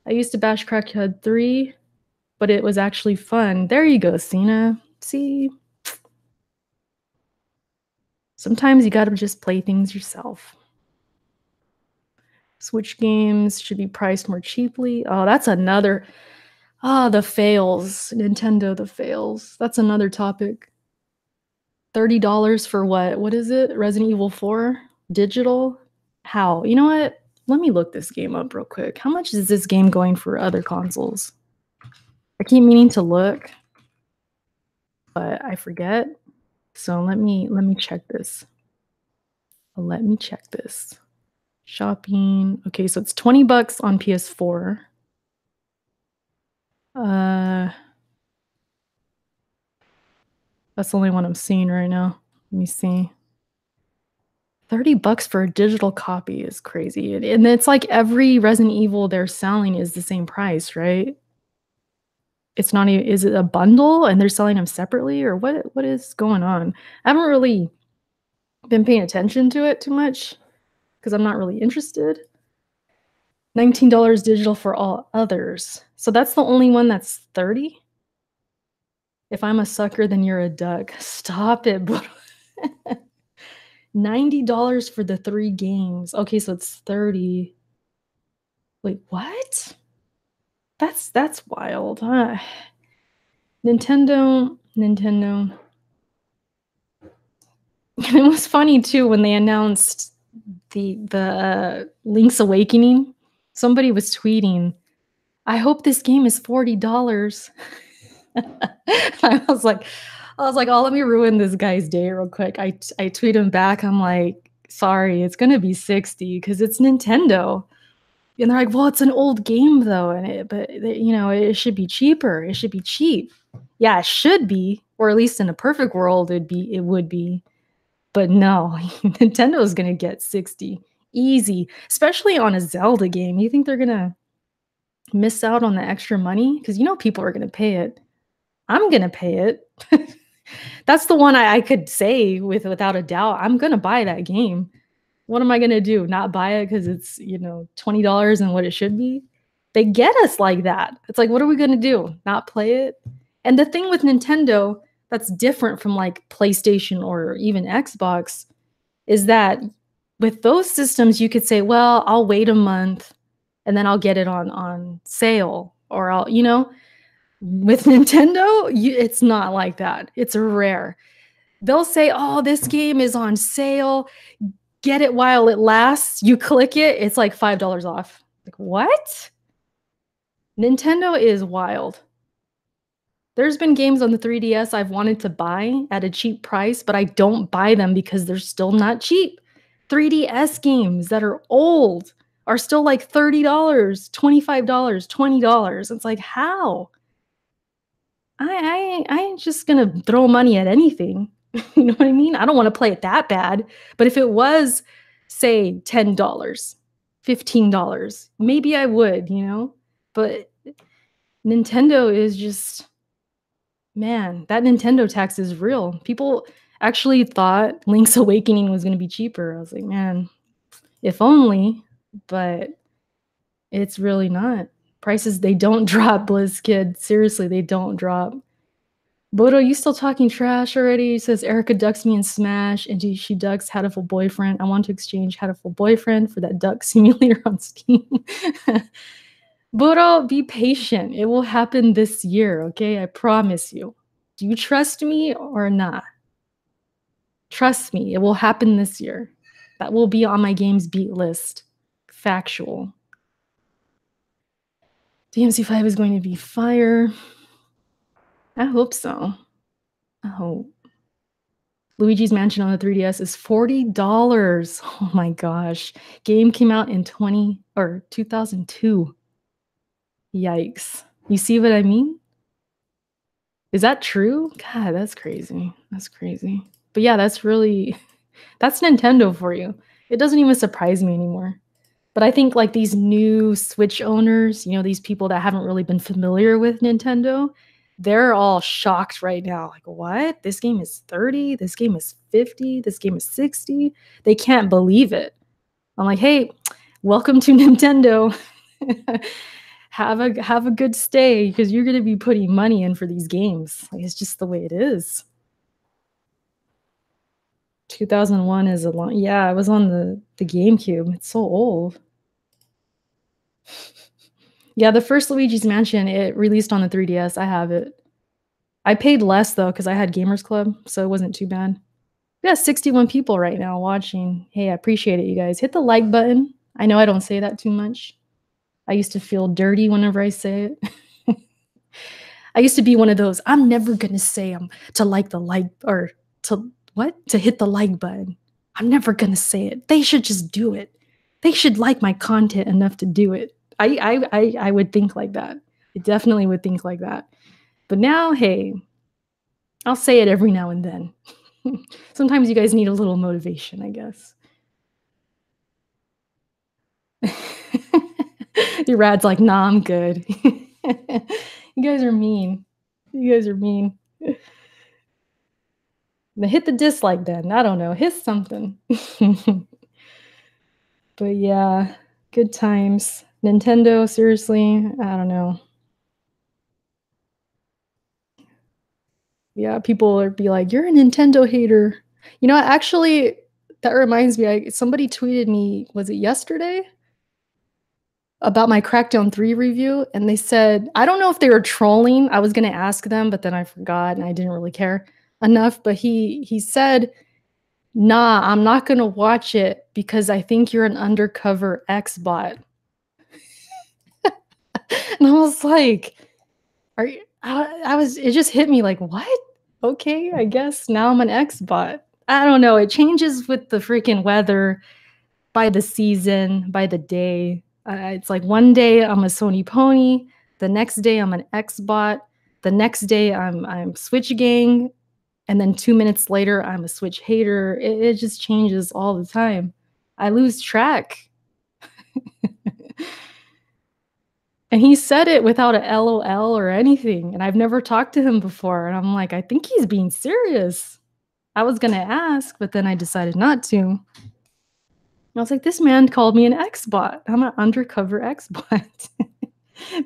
Speaker 1: I used to bash Crackhead 3, but it was actually fun. There you go, Cena. See? Sometimes you gotta just play things yourself. Switch games should be priced more cheaply. Oh, that's another... the fails. Nintendo, the fails. That's another topic. $30 for what? What is it? Resident Evil 4? Digital? How? You know what? Let me look this game up real quick. How much is this game going for other consoles? I keep meaning to look, but I forget. So let me check this. Let me check this. Shopping. Okay, so it's $20 on PS4. That's the only one I'm seeing right now. Let me see. $30 for a digital copy is crazy. And it's like every Resident Evil they're selling is the same price, right? It's not even... Is it a bundle and they're selling them separately, or what is going on? I haven't really been paying attention to it too much because I'm not really interested. $19 digital for all others. So that's the only one that's 30? If I'm a sucker, then you're a duck. Stop it, bro. $90 for the 3 games. Okay, so it's 30. Wait, what? That's wild, huh? Nintendo. It was funny too when they announced the Link's Awakening. Somebody was tweeting, I hope this game is $40. I was like, oh, let me ruin this guy's day real quick. I tweet him back. I'm like, sorry, it's gonna be 60 because it's Nintendo. And they're like, well, it's an old game though, but it should be cheaper. It should be cheap. Yeah, it should be, or at least in a perfect world, it would be. But no, Nintendo is gonna get 60 easy, especially on a Zelda game. You think they're gonna miss out on the extra money? Because people are gonna pay it. I'm gonna pay it. That's the one I could say without a doubt. I'm gonna buy that game. What am I gonna do? Not buy it because it's $20 and what it should be? They get us like that. It's like, what are we gonna do? Not play it? And the thing with Nintendo that's different from like PlayStation or even Xbox is that with those systems, you could say, well, I'll wait a month and then I'll get it on sale, or I'll, with Nintendo, it's not like that. It's rare. They'll say, oh, this game is on sale. Get it while it lasts. You click it, it's like $5 off. Like, what? Nintendo is wild. There's been games on the 3DS I've wanted to buy at a cheap price, but I don't buy them because they're still not cheap. 3DS games that are old are still like $30, $25, $20. It's like, how? I ain't just gonna throw money at anything. You know what I mean? I don't want to play it that bad. But if it was, say, $10, $15, maybe I would, But Nintendo is just... Man, that Nintendo tax is real. People actually thought Link's Awakening was going to be cheaper. I was like, man, if only. But It's really not. Prices, they don't drop, Blizz Kid. Seriously, they don't drop. Bodo, you still talking trash already? He says Erica ducks me in Smash, and she ducks Hatoful Boyfriend. I want to exchange Hatoful Boyfriend for that duck simulator on Steam. Bodo, be patient. It will happen this year, okay? I promise you. Do you trust me or not? Trust me, it will happen this year. That will be on my games beat list. Factual. DMC5 is going to be fire. I hope so. I hope. Luigi's Mansion on the 3DS is $40. Oh my gosh. Game came out in 2002. Yikes. You see what I mean? Is that true? God, that's crazy. That's crazy. But yeah, that's Nintendo for you. It doesn't even surprise me anymore. But I think like these new Switch owners, these people that haven't really been familiar with Nintendo, they're all shocked right now. Like, what? This game is 30? This game is 50? This game is 60? They can't believe it. I'm like, hey, welcome to Nintendo. Have a good stay because you're going to be putting money in for these games. Like, it's just the way it is. 2001 is a long... Yeah, I was on the GameCube. It's so old. Yeah, the first Luigi's Mansion, it released on the 3DS. I have it. I paid less, though, because I had Gamers Club, so it wasn't too bad. We got 61 people right now watching. Hey, I appreciate it, you guys. Hit the like button. I know I don't say that too much. I used to feel dirty whenever I say it. I used to be one of those, I'm never going to say to like the like, or to what? To hit the like button. I'm never going to say it. They should just do it. They should like my content enough to do it. I would think like that. I definitely would think like that. But now, hey, I'll say it every now and then. Sometimes you guys need a little motivation, I guess. Your rad's like, nah, I'm good. You guys are mean. You guys are mean. Now hit the dislike then. I don't know. Hit something. But yeah, good times. Nintendo, seriously, I don't know. Yeah, people would be like, you're a Nintendo hater. Actually, that reminds me, somebody tweeted me, was it yesterday? About my Crackdown 3 review, and they said, I don't know if they were trolling. I was going to ask them, but then I forgot and I didn't really care enough. But he said, nah, I'm not going to watch it because I think you're an undercover X-bot. And I was like, are you, it just hit me like, what? Okay, I guess now I'm an X-bot. I don't know. It changes with the freaking weather, by the season, by the day. It's like one day I'm a Sony pony, the next day I'm an X-bot, the next day I'm Switch gang, and then 2 minutes later I'm a Switch hater. It just changes all the time. I lose track. And he said it without a LOL or anything, and I've never talked to him before, and I'm like, I think he's being serious. I was gonna ask, but then I decided not to. I was like, this man called me an X-bot. I'm an undercover X-bot.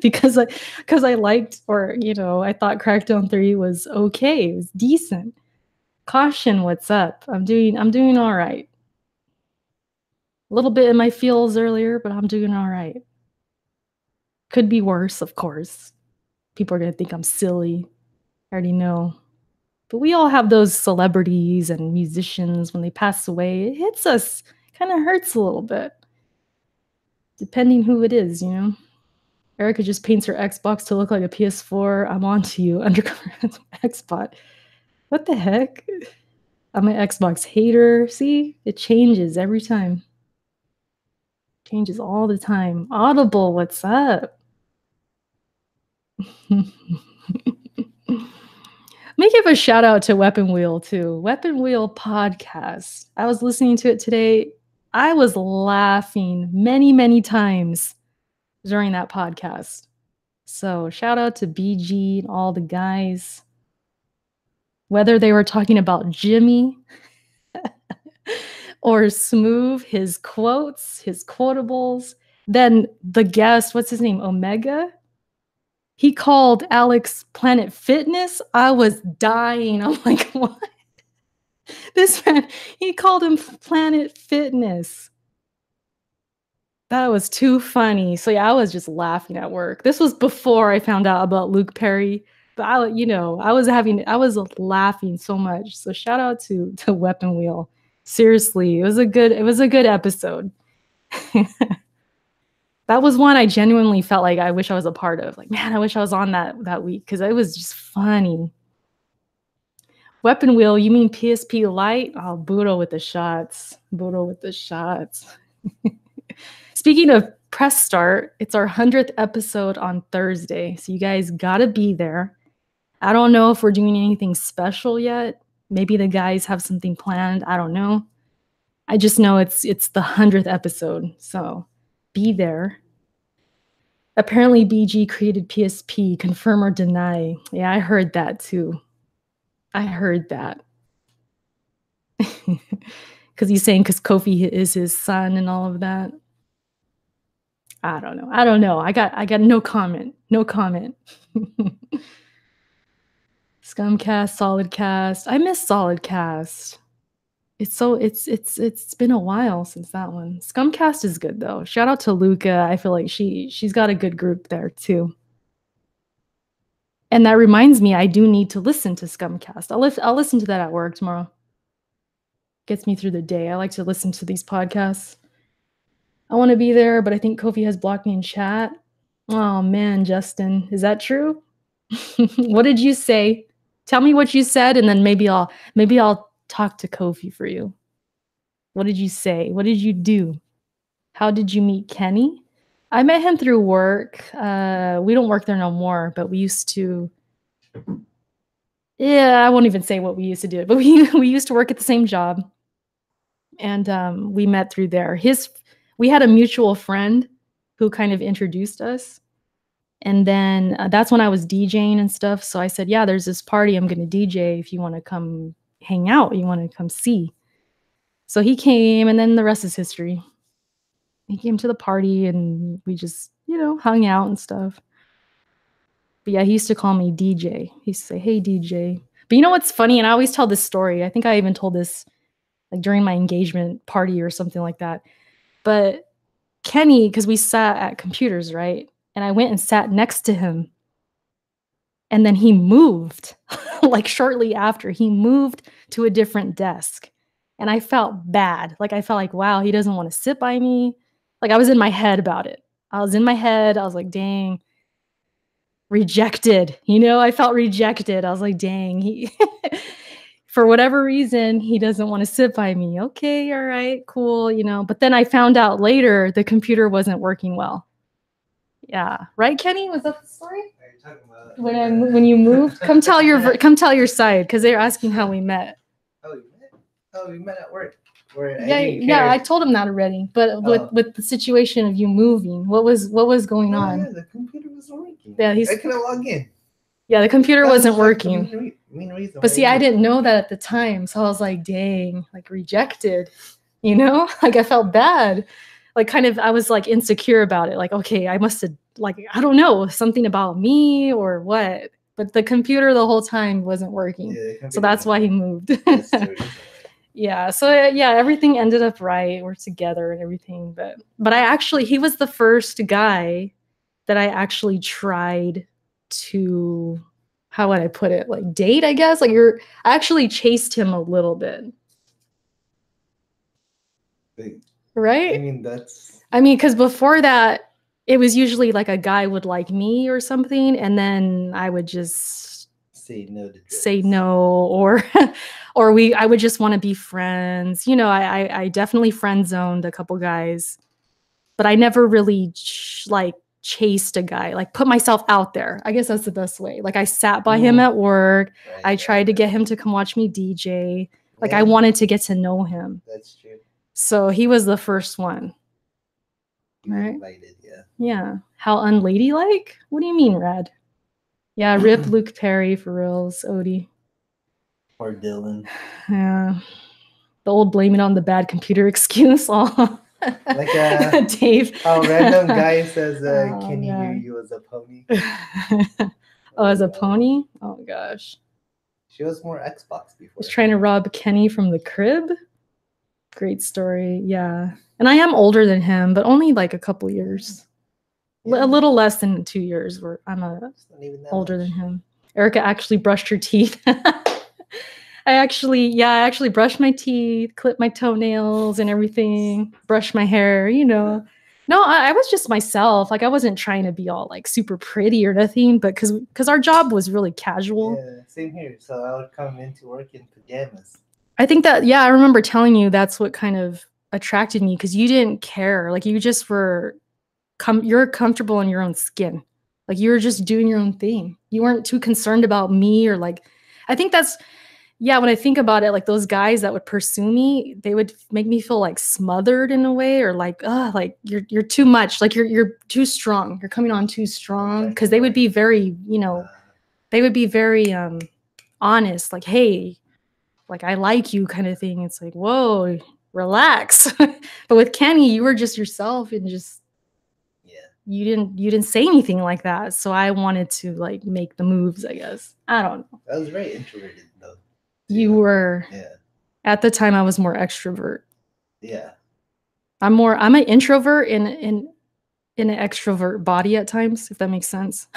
Speaker 1: because I liked, or I thought Crackdown 3 was okay. It was decent. Caution, what's up? I'm doing all right. A little bit in my feels earlier, but I'm doing all right. Could be worse, of course. People are gonna think I'm silly. I already know. But we all have those celebrities and musicians when they pass away. It hits us. Kind of hurts a little bit. Depending who it is, Erica just paints her Xbox to look like a PS4. I'm on to you, undercover Xbot. What the heck? I'm an Xbox hater. See? It changes every time. Changes all the time. Audible, what's up? Let me give a shout out to Weapon Wheel too. Weapon Wheel podcast. I was listening to it today. I was laughing many, many times during that podcast. So shout out to BG and all the guys. Whether they were talking about Jimmy or Smooth, his quotes, his quotables, Then the guest, what's his name? Omega? He called Alex Planet Fitness. I was dying. I'm like, what? This man, he called him Planet Fitness. That was too funny. So yeah, I was just laughing at work. This was before I found out about Luke Perry. But I was laughing so much. So shout out to Weapon Wheel. Seriously, it was a good episode. That was one I genuinely felt like I wish I was a part of. Like, man, I wish I was on that week because it was just funny. Weapon Wheel, you mean PSP Lite? Oh, Budo with the shots. Budo with the shots. Speaking of press start, it's our 100th episode on Thursday. So you guys gotta be there. I don't know if we're doing anything special yet. Maybe the guys have something planned. I don't know. I just know it's the 100th episode. So be there. Apparently BG created PSP, confirm or deny. Yeah, I heard that too. I heard that. Because he's saying because Kofi is his son and all of that. I don't know. I got no comment. No comment. Scumcast, Solid Cast. I miss Solid Cast. It's been a while since that one. Scumcast is good though. Shout out to Luca. I feel like she's got a good group there too. And that reminds me, I do need to listen to Scumcast. I'll listen to that at work tomorrow. Gets me through the day. I like to listen to these podcasts. I want to be there, but I think Kofi has blocked me in chat. Oh man, Justin, is that true? What did you say? Tell me what you said, and then maybe I'll talk to Kofi for you. What did you say? What did you do? How did you meet Kenny? I met him through work. We don't work there no more, but we used to. Yeah, I won't even say what we used to do, but we used to work at the same job, and we met through there. We had a mutual friend who kind of introduced us. And then that's when I was DJing and stuff. So I said, yeah, there's this party I'm going to DJ if you want to come hang out, you want to come see. So he came, and then the rest is history. He came to the party and we just, hung out and stuff. But yeah, he used to call me DJ. He used to say, hey, DJ. But you know what's funny? And I always tell this story. I think I even told this like during my engagement party or something like that. But Kenny, because we sat at computers, right? And I went and sat next to him. And then he moved, like shortly after, he moved to a different desk. And I felt bad. Like I felt like, wow, he doesn't want to sit by me. Like I was in my head about it. I was like, dang, rejected. I felt rejected. I was like, dang, for whatever reason, he doesn't want to sit by me. Okay, all right, cool, But then I found out later the computer wasn't working well. Yeah, right, Kenny? Was that the story? When you moved, come tell your side, because they're asking how we met.
Speaker 2: Oh, you met? Oh, we met at work.
Speaker 1: Yeah, I told him that already. But with the situation of you moving, what was going on?
Speaker 2: Yeah, the computer wasn't working.
Speaker 1: Yeah, I
Speaker 2: couldn't log in.
Speaker 1: Yeah, the computer wasn't working.
Speaker 2: The main reason.
Speaker 1: But see, I didn't know that at the time, so I was like, dang, like rejected. Like I felt bad. Like kind of, I was like insecure about it. Like, okay, I must have, like, I don't know, something about me or what. But the computer the whole time wasn't working. Yeah, so that's why he moved. Yeah. So yeah, everything ended up right. We're together and everything. But he was the first guy that I actually tried to, how would I put it? Like date, I guess. Like I actually chased him a little bit. Right? I mean, because before that, it was usually like a guy would like me or something, and then I would just say no, or I would just want to be friends. I definitely friend zoned a couple guys, but I never really chased a guy, like put myself out there. I guess that's the best way. Like I sat by him at work. Right, I tried to get him to come watch me DJ. Like I wanted to get to know him.
Speaker 2: That's true.
Speaker 1: So he was the first one. Right?
Speaker 2: Invited, yeah.
Speaker 1: Yeah. How unladylike? What do you mean, Rad? Yeah, rip Luke Perry for reals, Odie.
Speaker 2: Or Dylan.
Speaker 1: Yeah. The old blame it on the bad computer excuse. Oh.
Speaker 2: Like
Speaker 1: Dave.
Speaker 2: how random guy says,
Speaker 1: Oh,
Speaker 2: "Can you hear
Speaker 1: man.
Speaker 2: you as a pony?"
Speaker 1: Oh, as a pony? Oh gosh.
Speaker 2: She was more Xbox before.
Speaker 1: Was trying to rob Kenny from the crib. Great story. Yeah. And I am older than him, but only like a couple years.
Speaker 2: Yeah.
Speaker 1: A little less than 2 years where I'm older than him. Erica actually brushed her teeth. I actually brushed my teeth, clipped my toenails and everything, brushed my hair, you know. No, I was just myself. Like I wasn't trying to be all like super pretty or nothing, but because our job was really casual.
Speaker 2: Yeah, same here. So I would come into work in pajamas.
Speaker 1: I think that, yeah, I remember telling you that's what kind of attracted me because you didn't care. Like you just were, you're comfortable in your own skin. Like you were just doing your own thing. You weren't too concerned about me or like, I think that's, yeah, when I think about it, like those guys that would pursue me, they would make me feel like smothered in a way or like, like you're too much. Like you're too strong. You're coming on too strong. Cause they would be very, you know, they would be very honest, like, hey, like I like you kind of thing. It's like, whoa, relax. But with Kenny, you were just yourself and just you didn't say anything like that. So I wanted to like make the moves, I guess. I don't know.
Speaker 2: I was very introverted though.
Speaker 1: You were.
Speaker 2: Yeah.
Speaker 1: At the time I was more extrovert.
Speaker 2: Yeah.
Speaker 1: I'm an introvert in an extrovert body at times, if that makes sense.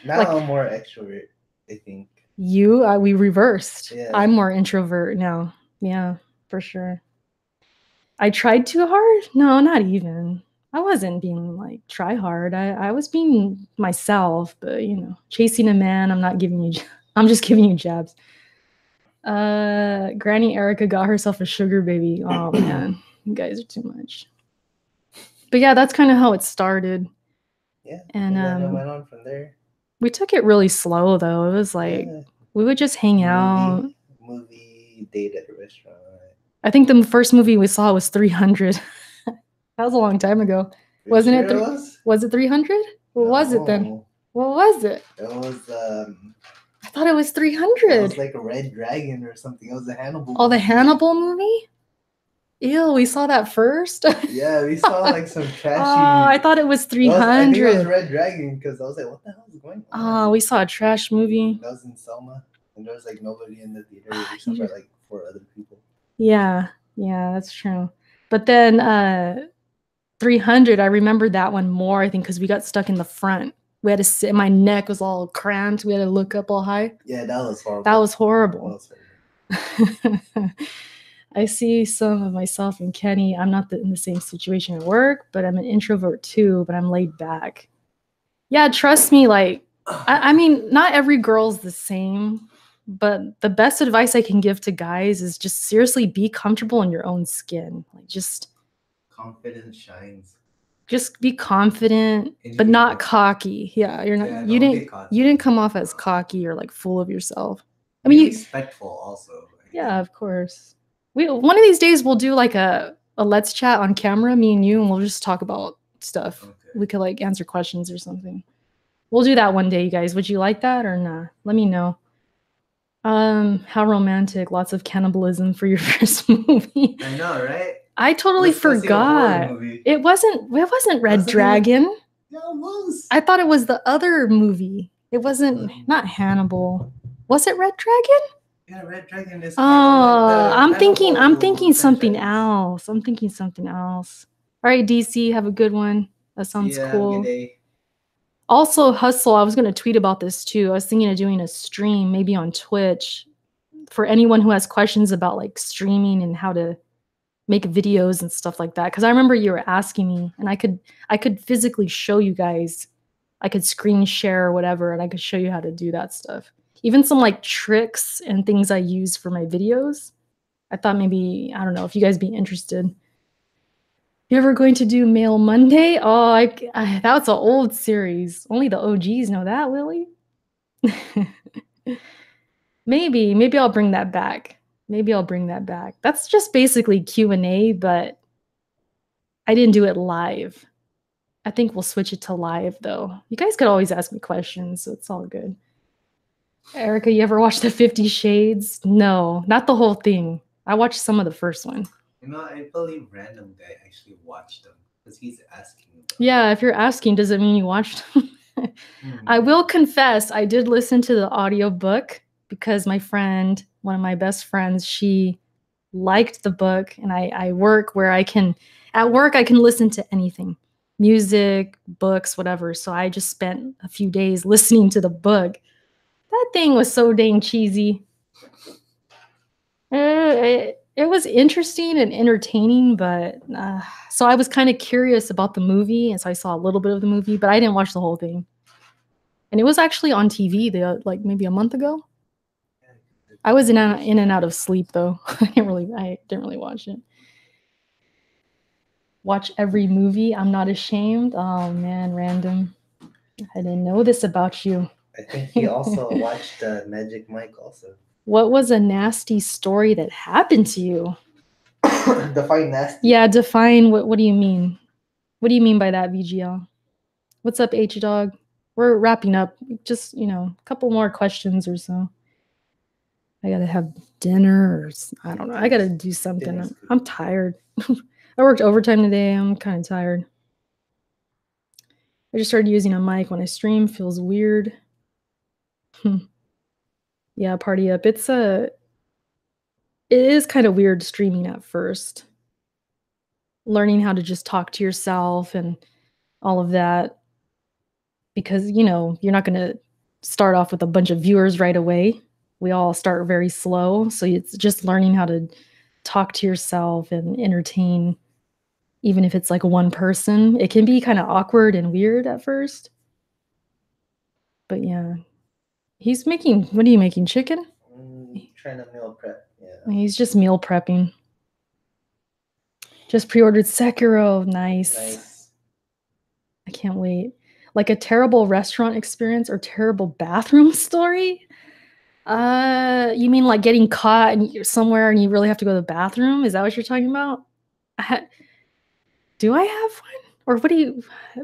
Speaker 2: Now like, I'm more extrovert, I think.
Speaker 1: We reversed.
Speaker 2: Yeah.
Speaker 1: I'm more introvert now. Yeah, for sure. I tried too hard? No, not even. I wasn't being like try hard. I was being myself, but you know, chasing a man, I'm just giving you jabs. Granny Erica got herself a sugar baby. Oh man, you guys are too much. But yeah, that's kind of how it started.
Speaker 2: Yeah.
Speaker 1: And
Speaker 2: then it went on from there.
Speaker 1: We took it really slow though. It was like we would just hang out.
Speaker 2: Movie date at a restaurant.
Speaker 1: I think the first movie we saw was 300. That was a long time ago. Wasn't it? Was it 300? What was it then? What was it?
Speaker 2: It was
Speaker 1: I thought it was 300.
Speaker 2: It was like a Red Dragon or something. It was a Hannibal.
Speaker 1: Oh, the Hannibal movie? Ew, we saw that first?
Speaker 2: Yeah, we saw like some trashy.
Speaker 1: Oh, I thought it was 300.
Speaker 2: I think it was Red Dragon because I was like, what the hell is going on?
Speaker 1: Oh, we saw a trash movie.
Speaker 2: That was in Selma. And there was like nobody in the theater except for like 4 other people.
Speaker 1: Yeah, that's true. But then 300, I remember that one more, I think, because we got stuck in the front. We had to sit, my neck was all cramped. We had to look up all high.
Speaker 2: Yeah, that was horrible.
Speaker 1: That was horrible. I see some of myself in Kenny. I'm not in the same situation at work, but I'm an introvert too, but I'm laid back. Yeah, trust me, like, I mean, not every girl's the same, but the best advice I can give to guys is just seriously be comfortable in your own skin. Like, just
Speaker 2: confidence shines.
Speaker 1: Just be confident, but not cocky. Yeah, you're not. Yeah, you didn't come off as cocky or like full of yourself. I mean,
Speaker 2: respectful also.
Speaker 1: Yeah, of course. One of these days we'll do like a let's chat on camera, me and you, and we'll just talk about stuff. Okay. We could like answer questions or something. We'll do that one day, you guys. Would you like that or nah? Let me know. How romantic. Lots of cannibalism for your first movie.
Speaker 2: I know, right?
Speaker 1: I totally forgot. It wasn't Red Dragon.
Speaker 2: Yeah, it was.
Speaker 1: I thought it was the other movie. It wasn't not Hannibal. Was it Red Dragon?
Speaker 2: Yeah, Red Dragon is.
Speaker 1: I'm thinking something else. I'm thinking something else. All right, DC, have a good one. That sounds cool.
Speaker 2: Good day.
Speaker 1: Also, Hustle, I was going to tweet about this too. I was thinking of doing a stream, maybe on Twitch, for anyone who has questions about like streaming and how to make videos and stuff like that. Because I remember you were asking me, and I could physically show you guys. I could screen share or whatever, and I could show you how to do that stuff. Even some like tricks and things I use for my videos. I thought maybe, I don't know, if you guys be interested. You ever going to do Mail Monday? Oh, that's an old series. Only the OGs know that, Lily. Maybe I'll bring that back. That's just basically Q&A, but I didn't do it live. I think we'll switch it to live though. You guys could always ask me questions, so it's all good. Erica, you ever watch the 50 Shades? No, not the whole thing. I watched some of the first one.
Speaker 2: You know, I believe random guy actually watched them because he's asking about
Speaker 1: Yeah, if you're asking, does it mean you watched them? I will confess, I did listen to the audiobook because my friend, one of my best friends, she liked the book, and I work where at work I can listen to anything. Music, books, whatever. So I just spent a few days listening to the book. That thing was so dang cheesy. It was interesting and entertaining, but so I was kind of curious about the movie, and so I saw a little bit of the movie, but I didn't watch the whole thing. And it was actually on TV like maybe a month ago. I was in and out of sleep though. I didn't really watch it. Watch every movie. I'm not ashamed. Oh man, random. I didn't know this about you.
Speaker 2: I think he also watched Magic Mike also.
Speaker 1: What was a nasty story that happened to you?
Speaker 2: Define nasty.
Speaker 1: Yeah, define what do you mean? What do you mean by that, VGL? What's up, H Dog? We're wrapping up. Just, a couple more questions or so. I gotta have dinner or I don't know. I gotta do something. I'm tired. I worked overtime today. I'm kind of tired. I just started using a mic when I stream. Feels weird. Yeah, party up. It is kind of weird streaming at first. Learning how to just talk to yourself and all of that. Because, you're not going to start off with a bunch of viewers right away. We all start very slow. So it's just learning how to talk to yourself and entertain, even if it's like one person. It can be kind of awkward and weird at first. But yeah. He's making, what are you making, chicken?
Speaker 2: Trying to meal prep, yeah.
Speaker 1: He's just meal prepping. Just pre-ordered Sekiro, nice. I can't wait. Like a terrible restaurant experience or terrible bathroom story? You mean like getting caught and you're somewhere and you really have to go to the bathroom? Is that what you're talking about? Do I have one? Or what do you...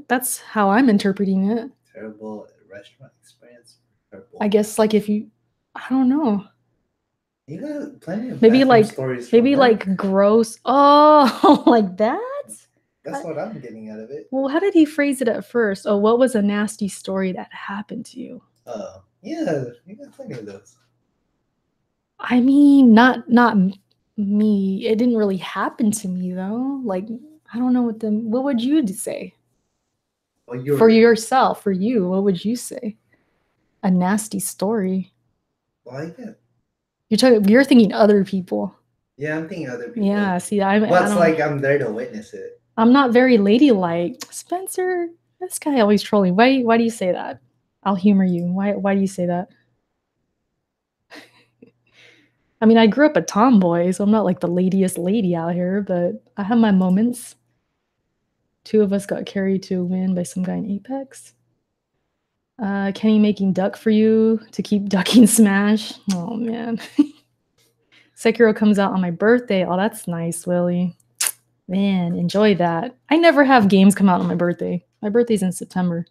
Speaker 1: That's how I'm interpreting it.
Speaker 2: Terrible restaurant experience?
Speaker 1: I guess like if you... I don't know.
Speaker 2: You got plenty of
Speaker 1: maybe like
Speaker 2: stories.
Speaker 1: Maybe like gross. Oh, like that?
Speaker 2: That's what I'm getting out of it.
Speaker 1: Well, how did he phrase it at first? Oh, what was a nasty story that happened to you?
Speaker 2: Oh, yeah, you got plenty of those.
Speaker 1: I mean, not me. It didn't really happen to me though. Like, I don't know what would you say? Well, for yourself, for you, what would you say? A nasty story.
Speaker 2: Well, I get.
Speaker 1: You're thinking other people.
Speaker 2: Yeah, I'm thinking other people.
Speaker 1: Yeah, see, I'm
Speaker 2: I'm there to witness it.
Speaker 1: I'm not very ladylike. Spencer, this guy always trolling. Why do you say that? I'll humor you. Why do you say that? I mean, I grew up a tomboy, so I'm not like the ladiest lady out here, but I have my moments. 2 of us got carried to a win by some guy in Apex. Kenny making duck for you to keep ducking Smash. Oh, man. Sekiro comes out on my birthday. Oh, that's nice, Willie. Man, enjoy that. I never have games come out on my birthday. My birthday's in September.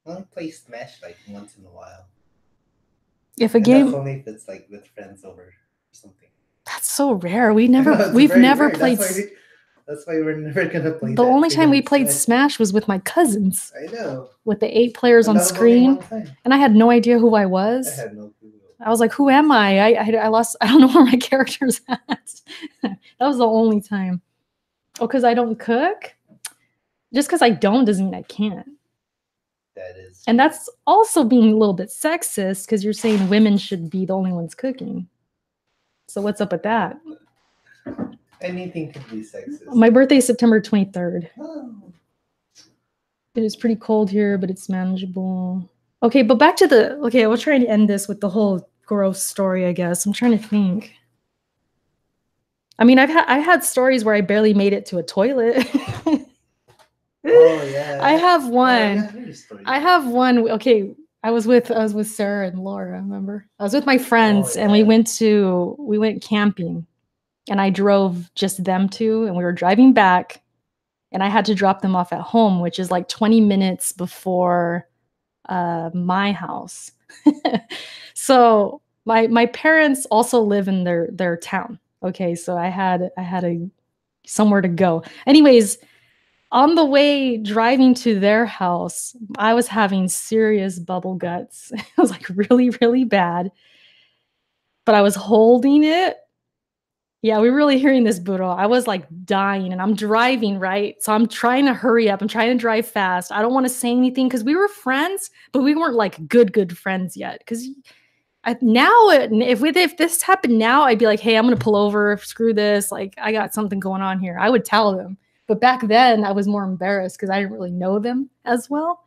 Speaker 2: I only play Smash like once in a while.
Speaker 1: If a game...
Speaker 2: That's only if it's like with friends over or something.
Speaker 1: That's so rare. We've never played...
Speaker 2: That's why we're never gonna play.
Speaker 1: The only time we played Smash was with my cousins.
Speaker 2: I know.
Speaker 1: With the 8 players on screen, and I had no idea who I was.
Speaker 2: I had no clue.
Speaker 1: I was like, "Who am I? I lost. I don't know where my character's at." That was the only time. Oh, because I don't cook. Just because I don't doesn't mean I can't.
Speaker 2: That is.
Speaker 1: And that's also being a little bit sexist because you're saying women should be the only ones cooking. So what's up with that?
Speaker 2: Anything could be sexist.
Speaker 1: My birthday is September 23rd.
Speaker 2: Oh.
Speaker 1: It is pretty cold here, but it's manageable. Okay, but back to the... Okay, we'll try to end this with the whole gross story, I guess. I'm trying to think. I mean, I've had stories where I barely made it to a toilet.
Speaker 2: Oh, yeah.
Speaker 1: I have one. I have one. Okay, I was with Sarah and Laura, remember? I was with my friends, and we went camping. And I drove just them 2, and we were driving back, and I had to drop them off at home, which is like 20 minutes before my house. So my parents also live in their town. Okay, so I had a somewhere to go. Anyways, on the way driving to their house, I was having serious bubble guts. It was like really, really bad. But I was holding it. Yeah, we're really hearing this, Buro. I was like dying and I'm driving, right? So I'm trying to hurry up. I'm trying to drive fast. I don't want to say anything because we were friends, but we weren't like good friends yet. Because now, if this happened now, I'd be like, hey, I'm going to pull over. Screw this. Like, I got something going on here. I would tell them. But back then, I was more embarrassed because I didn't really know them as well.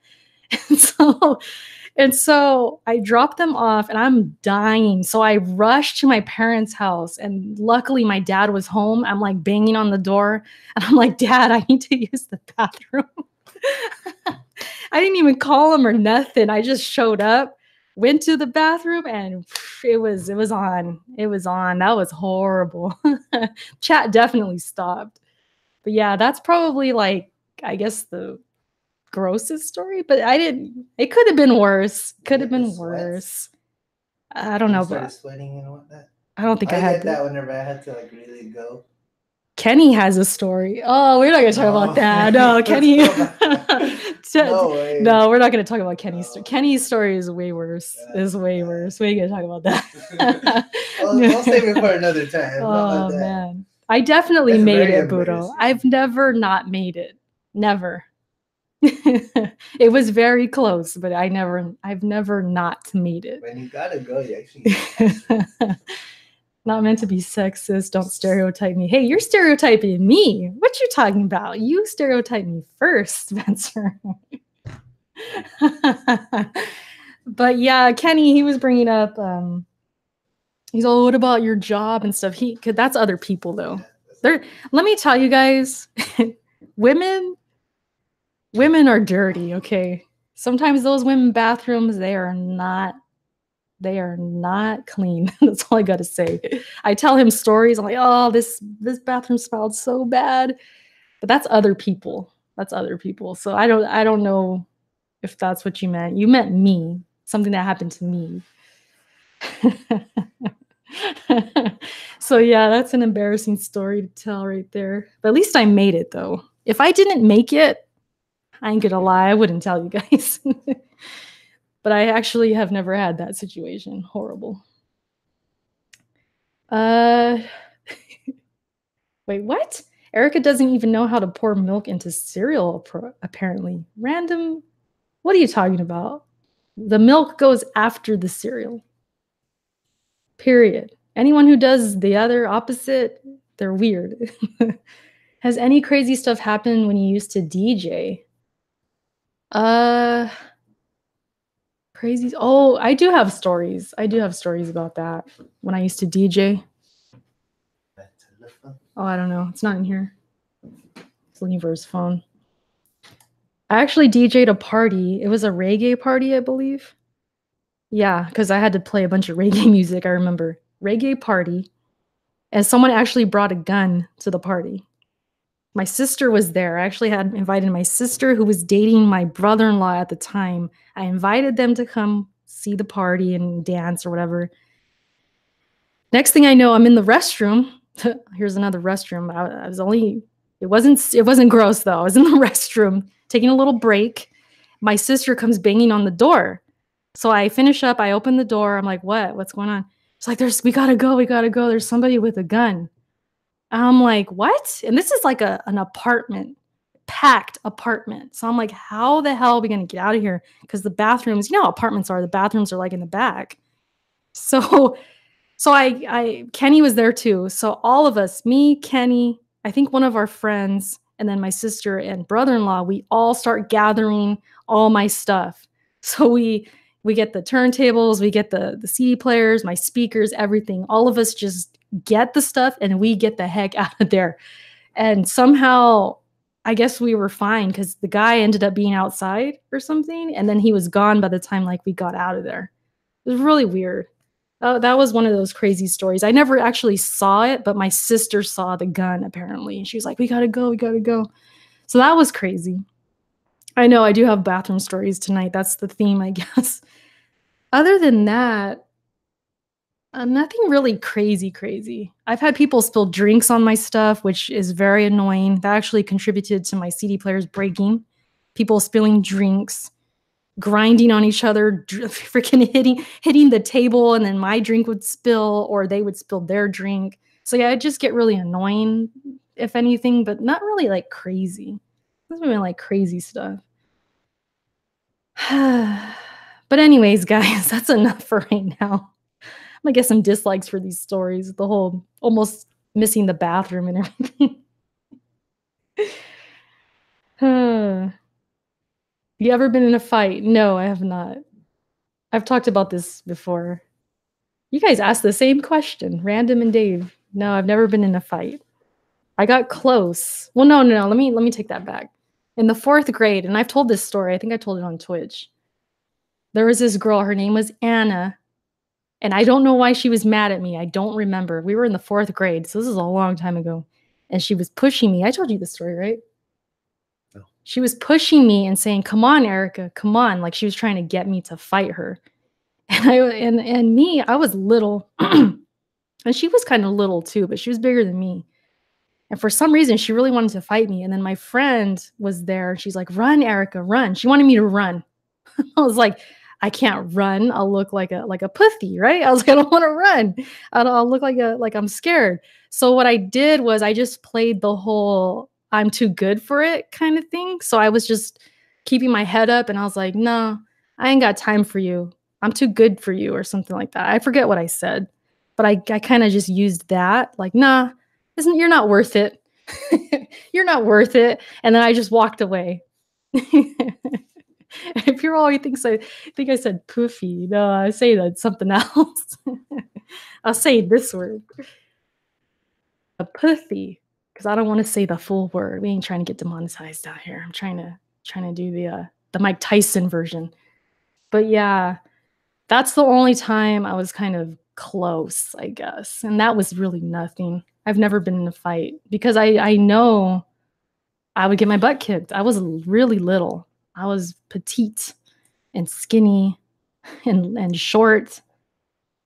Speaker 1: And so I dropped them off and I'm dying. So I rushed to my parents' house and luckily my dad was home. I'm like banging on the door and I'm like, Dad, I need to use the bathroom. I didn't even call him or nothing. I just showed up, went to the bathroom and it was on. It was on. That was horrible. Chat definitely stopped. But yeah, that's probably like, I guess the grossest story, but it could have been worse. Could have been worse. I don't know, but
Speaker 2: sweating and whatnot.
Speaker 1: I don't think I had
Speaker 2: that whenever I had to like really go.
Speaker 1: Kenny has a story. Oh, we're not gonna talk about that. No, Kenny.
Speaker 2: No way.
Speaker 1: No, we're not gonna talk about Kenny's story. Kenny's story is way worse. Is way worse. We ain't gonna talk about that.
Speaker 2: I'll save it for another time.
Speaker 1: Oh man, I definitely made it, Budo. I've never not made it. Never. It was very close, but I've never not made it.
Speaker 2: When you gotta go, you actually
Speaker 1: not meant to be sexist. Don't stereotype me. Hey, you're stereotyping me. What you talking about? You stereotype me first, Spencer. But yeah, Kenny, he was bringing up, he's all, what about your job and stuff? Cause that's other people though. Let me tell you guys, women are dirty, okay? Sometimes those women bathrooms, they are not clean. That's all I gotta say. I tell him stories. I'm like, oh, this bathroom smelled so bad. But that's other people. That's other people. So I don't know if that's what you meant. You meant me. Something that happened to me. So yeah, that's an embarrassing story to tell right there. But at least I made it though. If I didn't make it, I ain't gonna lie, I wouldn't tell you guys. But I actually have never had that situation. Horrible. Wait, what? Erica doesn't even know how to pour milk into cereal, apparently. Random. What are you talking about? The milk goes after the cereal. Period. Anyone who does the other opposite, they're weird. Has any crazy stuff happened when you used to DJ? Crazy. Oh, I do have stories. I do have stories about that when I used to DJ. Oh, I don't know. It's not in here. He's looking for his phone. I actually DJ'd a party. It was a reggae party, I believe. Yeah, because I had to play a bunch of reggae music, I remember. Reggae party. And someone actually brought a gun to the party. My sister was there. I actually had invited my sister who was dating my brother-in-law at the time. I invited them to come see the party and dance or whatever. Next thing I know, I'm in the restroom. Here's another restroom. I was only, it wasn't gross though. I was in the restroom taking a little break. My sister comes banging on the door. So I finish up, I open the door. I'm like, what's going on? It's like, we gotta go. There's somebody with a gun. I'm like, what? And this is like an apartment, packed apartment. So I'm like, how the hell are we going to get out of here? Because the bathrooms, you know how apartments are. The bathrooms are like in the back. So Kenny was there too. So all of us, me, Kenny, I think one of our friends, and then my sister and brother-in-law, we all start gathering all my stuff. So we get the turntables, we get the CD players, my speakers, everything. All of us just get the stuff and we get the heck out of there. And somehow, I guess we were fine because the guy ended up being outside or something. And then he was gone by the time like we got out of there. It was really weird. That was one of those crazy stories. I never actually saw it, but my sister saw the gun apparently. And she was like, we gotta go. So that was crazy. I know I do have bathroom stories tonight. That's the theme, I guess. Other than that, Nothing really crazy. I've had people spill drinks on my stuff, which is very annoying. That actually contributed to my CD players breaking. People spilling drinks, grinding on each other, freaking hitting the table, and then my drink would spill or they would spill their drink. So yeah, it just get really annoying, if anything, but not really like crazy. It's been like crazy stuff. But anyways, guys, that's enough for right now. I'm gonna get some dislikes for these stories. The whole almost missing the bathroom and everything. You ever been in a fight? No, I have not. I've talked about this before. You guys asked the same question, Random and Dave. No, I've never been in a fight. I got close. Well, no. Let me take that back. In the 4th grade, and I've told this story. I think I told it on Twitch. There was this girl. Her name was Anna. And I don't know why she was mad at me. I don't remember. We were in the 4th grade, so this is a long time ago. And she was pushing me. I told you this story, right?
Speaker 2: No.
Speaker 1: She was pushing me and saying, "Come on, Erica, come on." Like she was trying to get me to fight her. And I was little. And she was kind of little too, but she was bigger than me. And for some reason, she really wanted to fight me. And then my friend was there. She's like, "Run, Erica, run." She wanted me to run. I was like, I can't run. I'll look like a pussy, right? I was like, I don't want to run. I'll look like I'm scared. So what I did was I just played the whole I'm too good for it kind of thing. So I was just keeping my head up and I was like, no, I ain't got time for you. I'm too good for you or something like that. I forget what I said, but I kind of just used that like, nah, you're not worth it. You're not worth it. And then I just walked away. If you're all, you think I said poofy. No, I say that something else. I'll say this word. A pussy. Because I don't want to say the full word. We ain't trying to get demonetized out here. I'm trying to do the Mike Tyson version. But yeah, that's the only time I was kind of close, I guess. And that was really nothing. I've never been in a fight because I know I would get my butt kicked. I was really little. I was petite and skinny and short,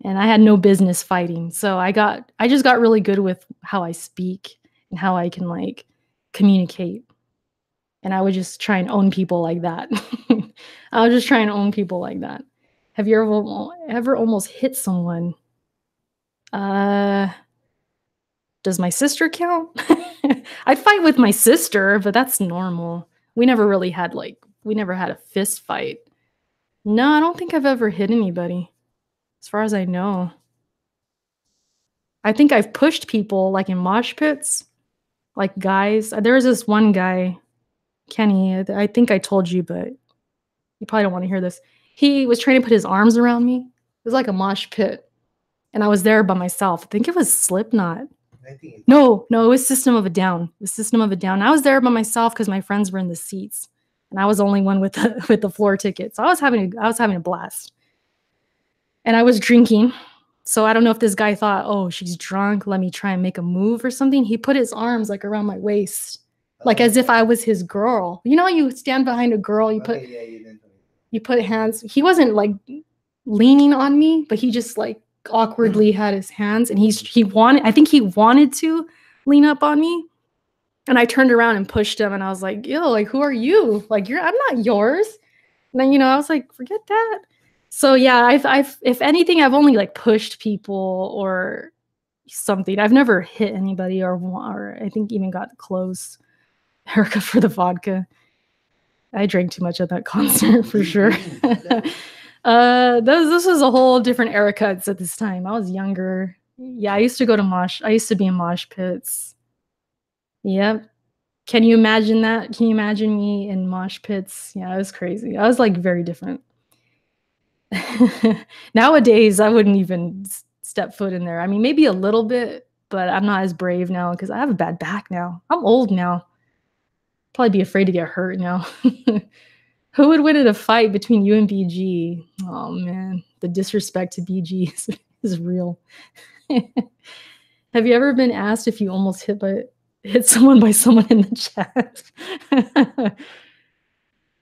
Speaker 1: and I had no business fighting. So I just got really good with how I speak and how I can like communicate. And I would just try and own people like that. I was just trying to own people like that. Have you ever almost hit someone? Does my sister count? I'd fight with my sister, but that's normal. We never had a fist fight. No, I don't think I've ever hit anybody, as far as I know. I think I've pushed people, like, in mosh pits, like, guys. There was this one guy, Kenny, I think I told you, but you probably don't wanna hear this. He was trying to put his arms around me. It was like a mosh pit, and I was there by myself. I think it was Slipknot. No, it was System of a Down. It was System of a Down. I was there by myself because my friends were in the seats, and I was the only one with the floor ticket. So I was having a blast. And I was drinking. So I don't know if this guy thought, oh, she's drunk, let me try and make a move or something. He put his arms like around my waist, like as if I was his girl. You know, you stand behind a girl, you put hands. He wasn't like leaning on me, but he just like awkwardly had his hands, and I think he wanted to lean up on me. And I turned around and pushed him, and I was like, yo, like, who are you? Like, I'm not yours. And then, I was like, forget that. So yeah, I've if anything, I've only like pushed people or something. I've never hit anybody or I think even got close. Erica for the vodka. I drank too much at that concert for sure. This was a whole different era cuts at this time. I was younger. Yeah, I used to be in mosh pits. Yep. Can you imagine that? Can you imagine me in mosh pits? Yeah, it was crazy. I was like very different. Nowadays, I wouldn't even step foot in there. I mean, maybe a little bit, but I'm not as brave now because I have a bad back now. I'm old now. Probably be afraid to get hurt now. Who would win in a fight between you and BG? Oh man, the disrespect to BG is real. Have you ever been asked if you almost hit someone by someone in the chat?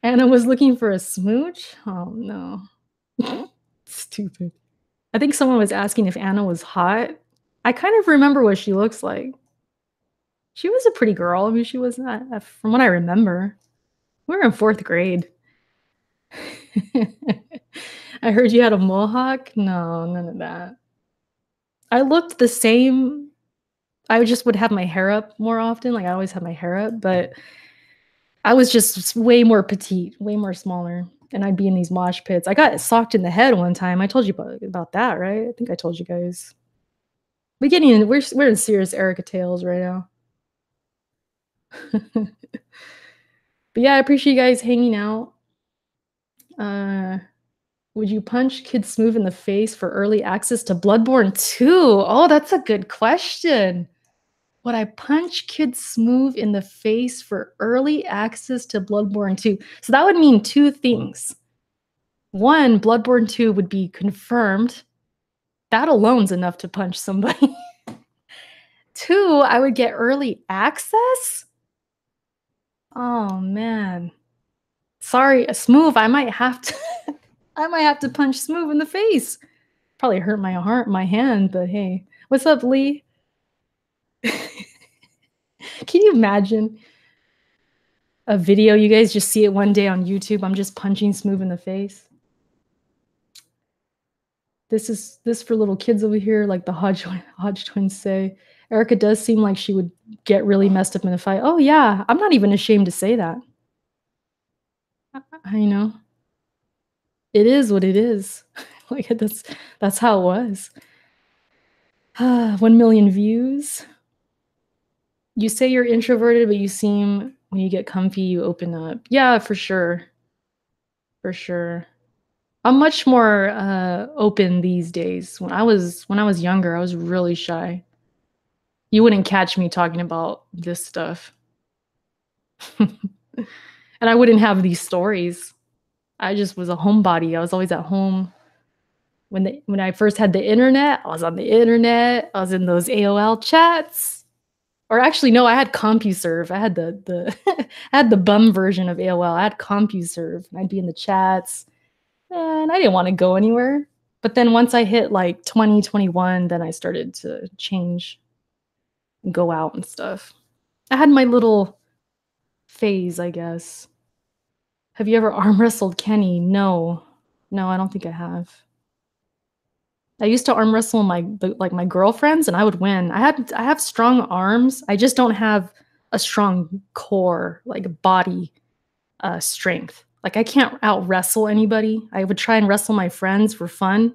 Speaker 1: Anna was looking for a smooch? Oh no. Stupid. I think someone was asking if Anna was hot. I kind of remember what she looks like. She was a pretty girl. I mean, she was not, from what I remember. We were in 4th grade. I heard you had a mohawk. No, none of that. I looked the same. I just would have my hair up more often. Like I always have my hair up, but I was just way more petite, way more smaller. And I'd be in these mosh pits. I got socked in the head one time. I told you about that, right? I think I told you guys. We're in serious Erica tales right now. But yeah, I appreciate you guys hanging out. Would you punch Kid Smooth in the face for early access to Bloodborne 2? Oh, that's a good question. Would I punch Kid Smooth in the face for early access to Bloodborne 2? So that would mean 2 things. 1, Bloodborne 2 would be confirmed. That alone's enough to punch somebody. 2, I would get early access? Oh man. Sorry, Smooth, I might have to punch Smooth in the face. Probably hurt my hand, but hey. What's up, Lee? Can you imagine a video? You guys just see it one day on YouTube. I'm just punching Smooth in the face. This for little kids over here, like the Hodge twins say. Erica does seem like she would get really messed up in a fight. Oh yeah, I'm not even ashamed to say that. I know. It is what it is. Like that's how it was. 1 million views. You say you're introverted, but you seem when you get comfy, you open up. Yeah, for sure. For sure. I'm much more open these days. When I was younger, I was really shy. You wouldn't catch me talking about this stuff. And I wouldn't have these stories. I just was a homebody. I was always at home. When I first had the internet, I was on the internet. I was in those AOL chats. Or actually, no, I had CompuServe. I had the I had the bum version of AOL. I had CompuServe. And I'd be in the chats. And I didn't want to go anywhere. But then once I hit like 2021, then I started to change and go out and stuff. I had my little phase, I guess. Have you ever arm wrestled Kenny? No. No, I don't think I have. I used to arm wrestle my girlfriends and I would win. I have strong arms. I just don't have a strong core, like body strength. Like I can't out wrestle anybody. I would try and wrestle my friends for fun.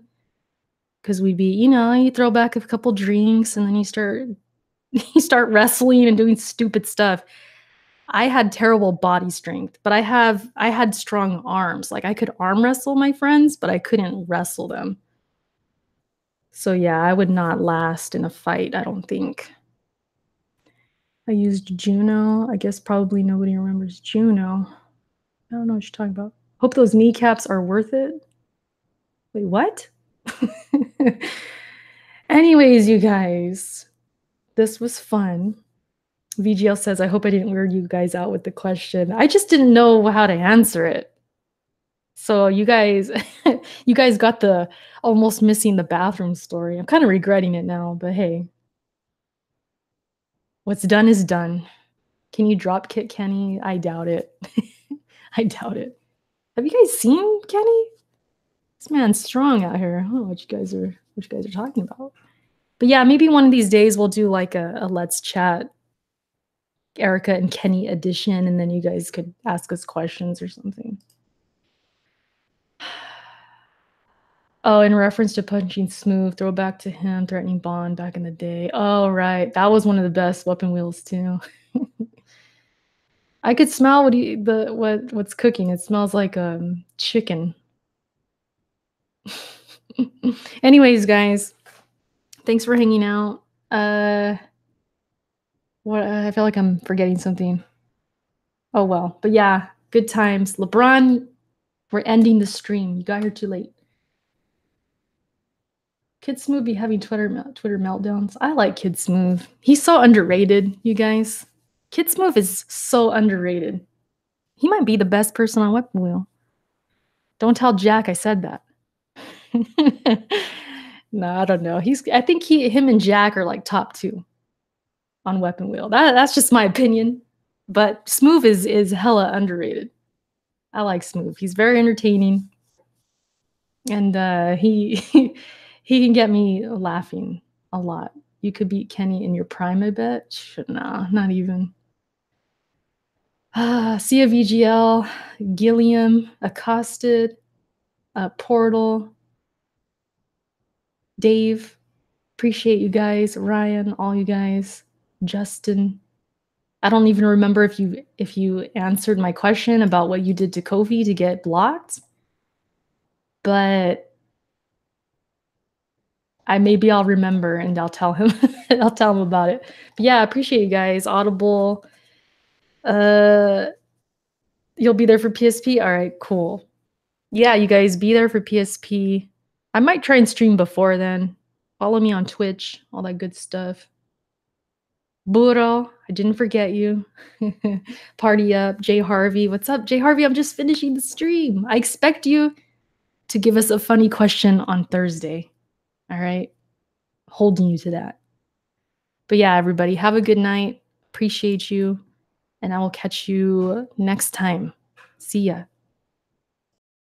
Speaker 1: Cause we'd be, you throw back a couple drinks and then you start wrestling and doing stupid stuff. I had terrible body strength, but I had strong arms. Like I could arm wrestle my friends, but I couldn't wrestle them. So yeah, I would not last in a fight, I don't think. I used Juno. I guess probably nobody remembers Juno. I don't know what you're talking about. Hope those kneecaps are worth it. Wait, what? Anyways, you guys, this was fun. VGL says, I hope I didn't weird you guys out with the question. I just didn't know how to answer it. So you guys got the almost missing the bathroom story. I'm kind of regretting it now, but hey. What's done is done. Can you drop kick Kenny? I doubt it. I doubt it. Have you guys seen Kenny? This man's strong out here. I don't know what you guys are talking about. But yeah, maybe one of these days we'll do like a Let's Chat Erica and Kenny edition, and then you guys could ask us questions or something. Oh, in reference to punching Smooth, throwback to him threatening Bond back in the day. Oh, right. That was one of the best weapon wheels too. I could smell what's cooking. It smells like chicken. Anyways, guys, thanks for hanging out. I feel like I'm forgetting something. Oh well, but yeah, good times. LeBron, we're ending the stream. You got here too late. Kid Smooth be having Twitter meltdowns. I like Kid Smooth. He's so underrated, you guys. Kid Smooth is so underrated. He might be the best person on Weapon Wheel. Don't tell Jack I said that. No, I don't know. I think him and Jack are like top 2 on Weapon Wheel. That's just my opinion. But Smooth is hella underrated. I like Smooth. He's very entertaining. And he he can get me laughing a lot. You could beat Kenny in your prime, I bet. Nah, not even. Sea of VGL, Gilliam, Accosted, Portal, Dave. Appreciate you guys, Ryan, all you guys, Justin. I don't even remember if you answered my question about what you did to Kofi to get blocked, but maybe I'll remember and I'll tell him I'll tell him about it. But yeah, I appreciate you guys. Audible. You'll be there for PSP? All right, cool. Yeah, you guys be there for PSP. I might try and stream before then. Follow me on Twitch, all that good stuff. Burro, I didn't forget you. Party up. Jay Harvey, what's up? Jay Harvey, I'm just finishing the stream. I expect you to give us a funny question on Thursday. All right? Holding you to that. But yeah, everybody, have a good night. Appreciate you. And I will catch you next time. See ya.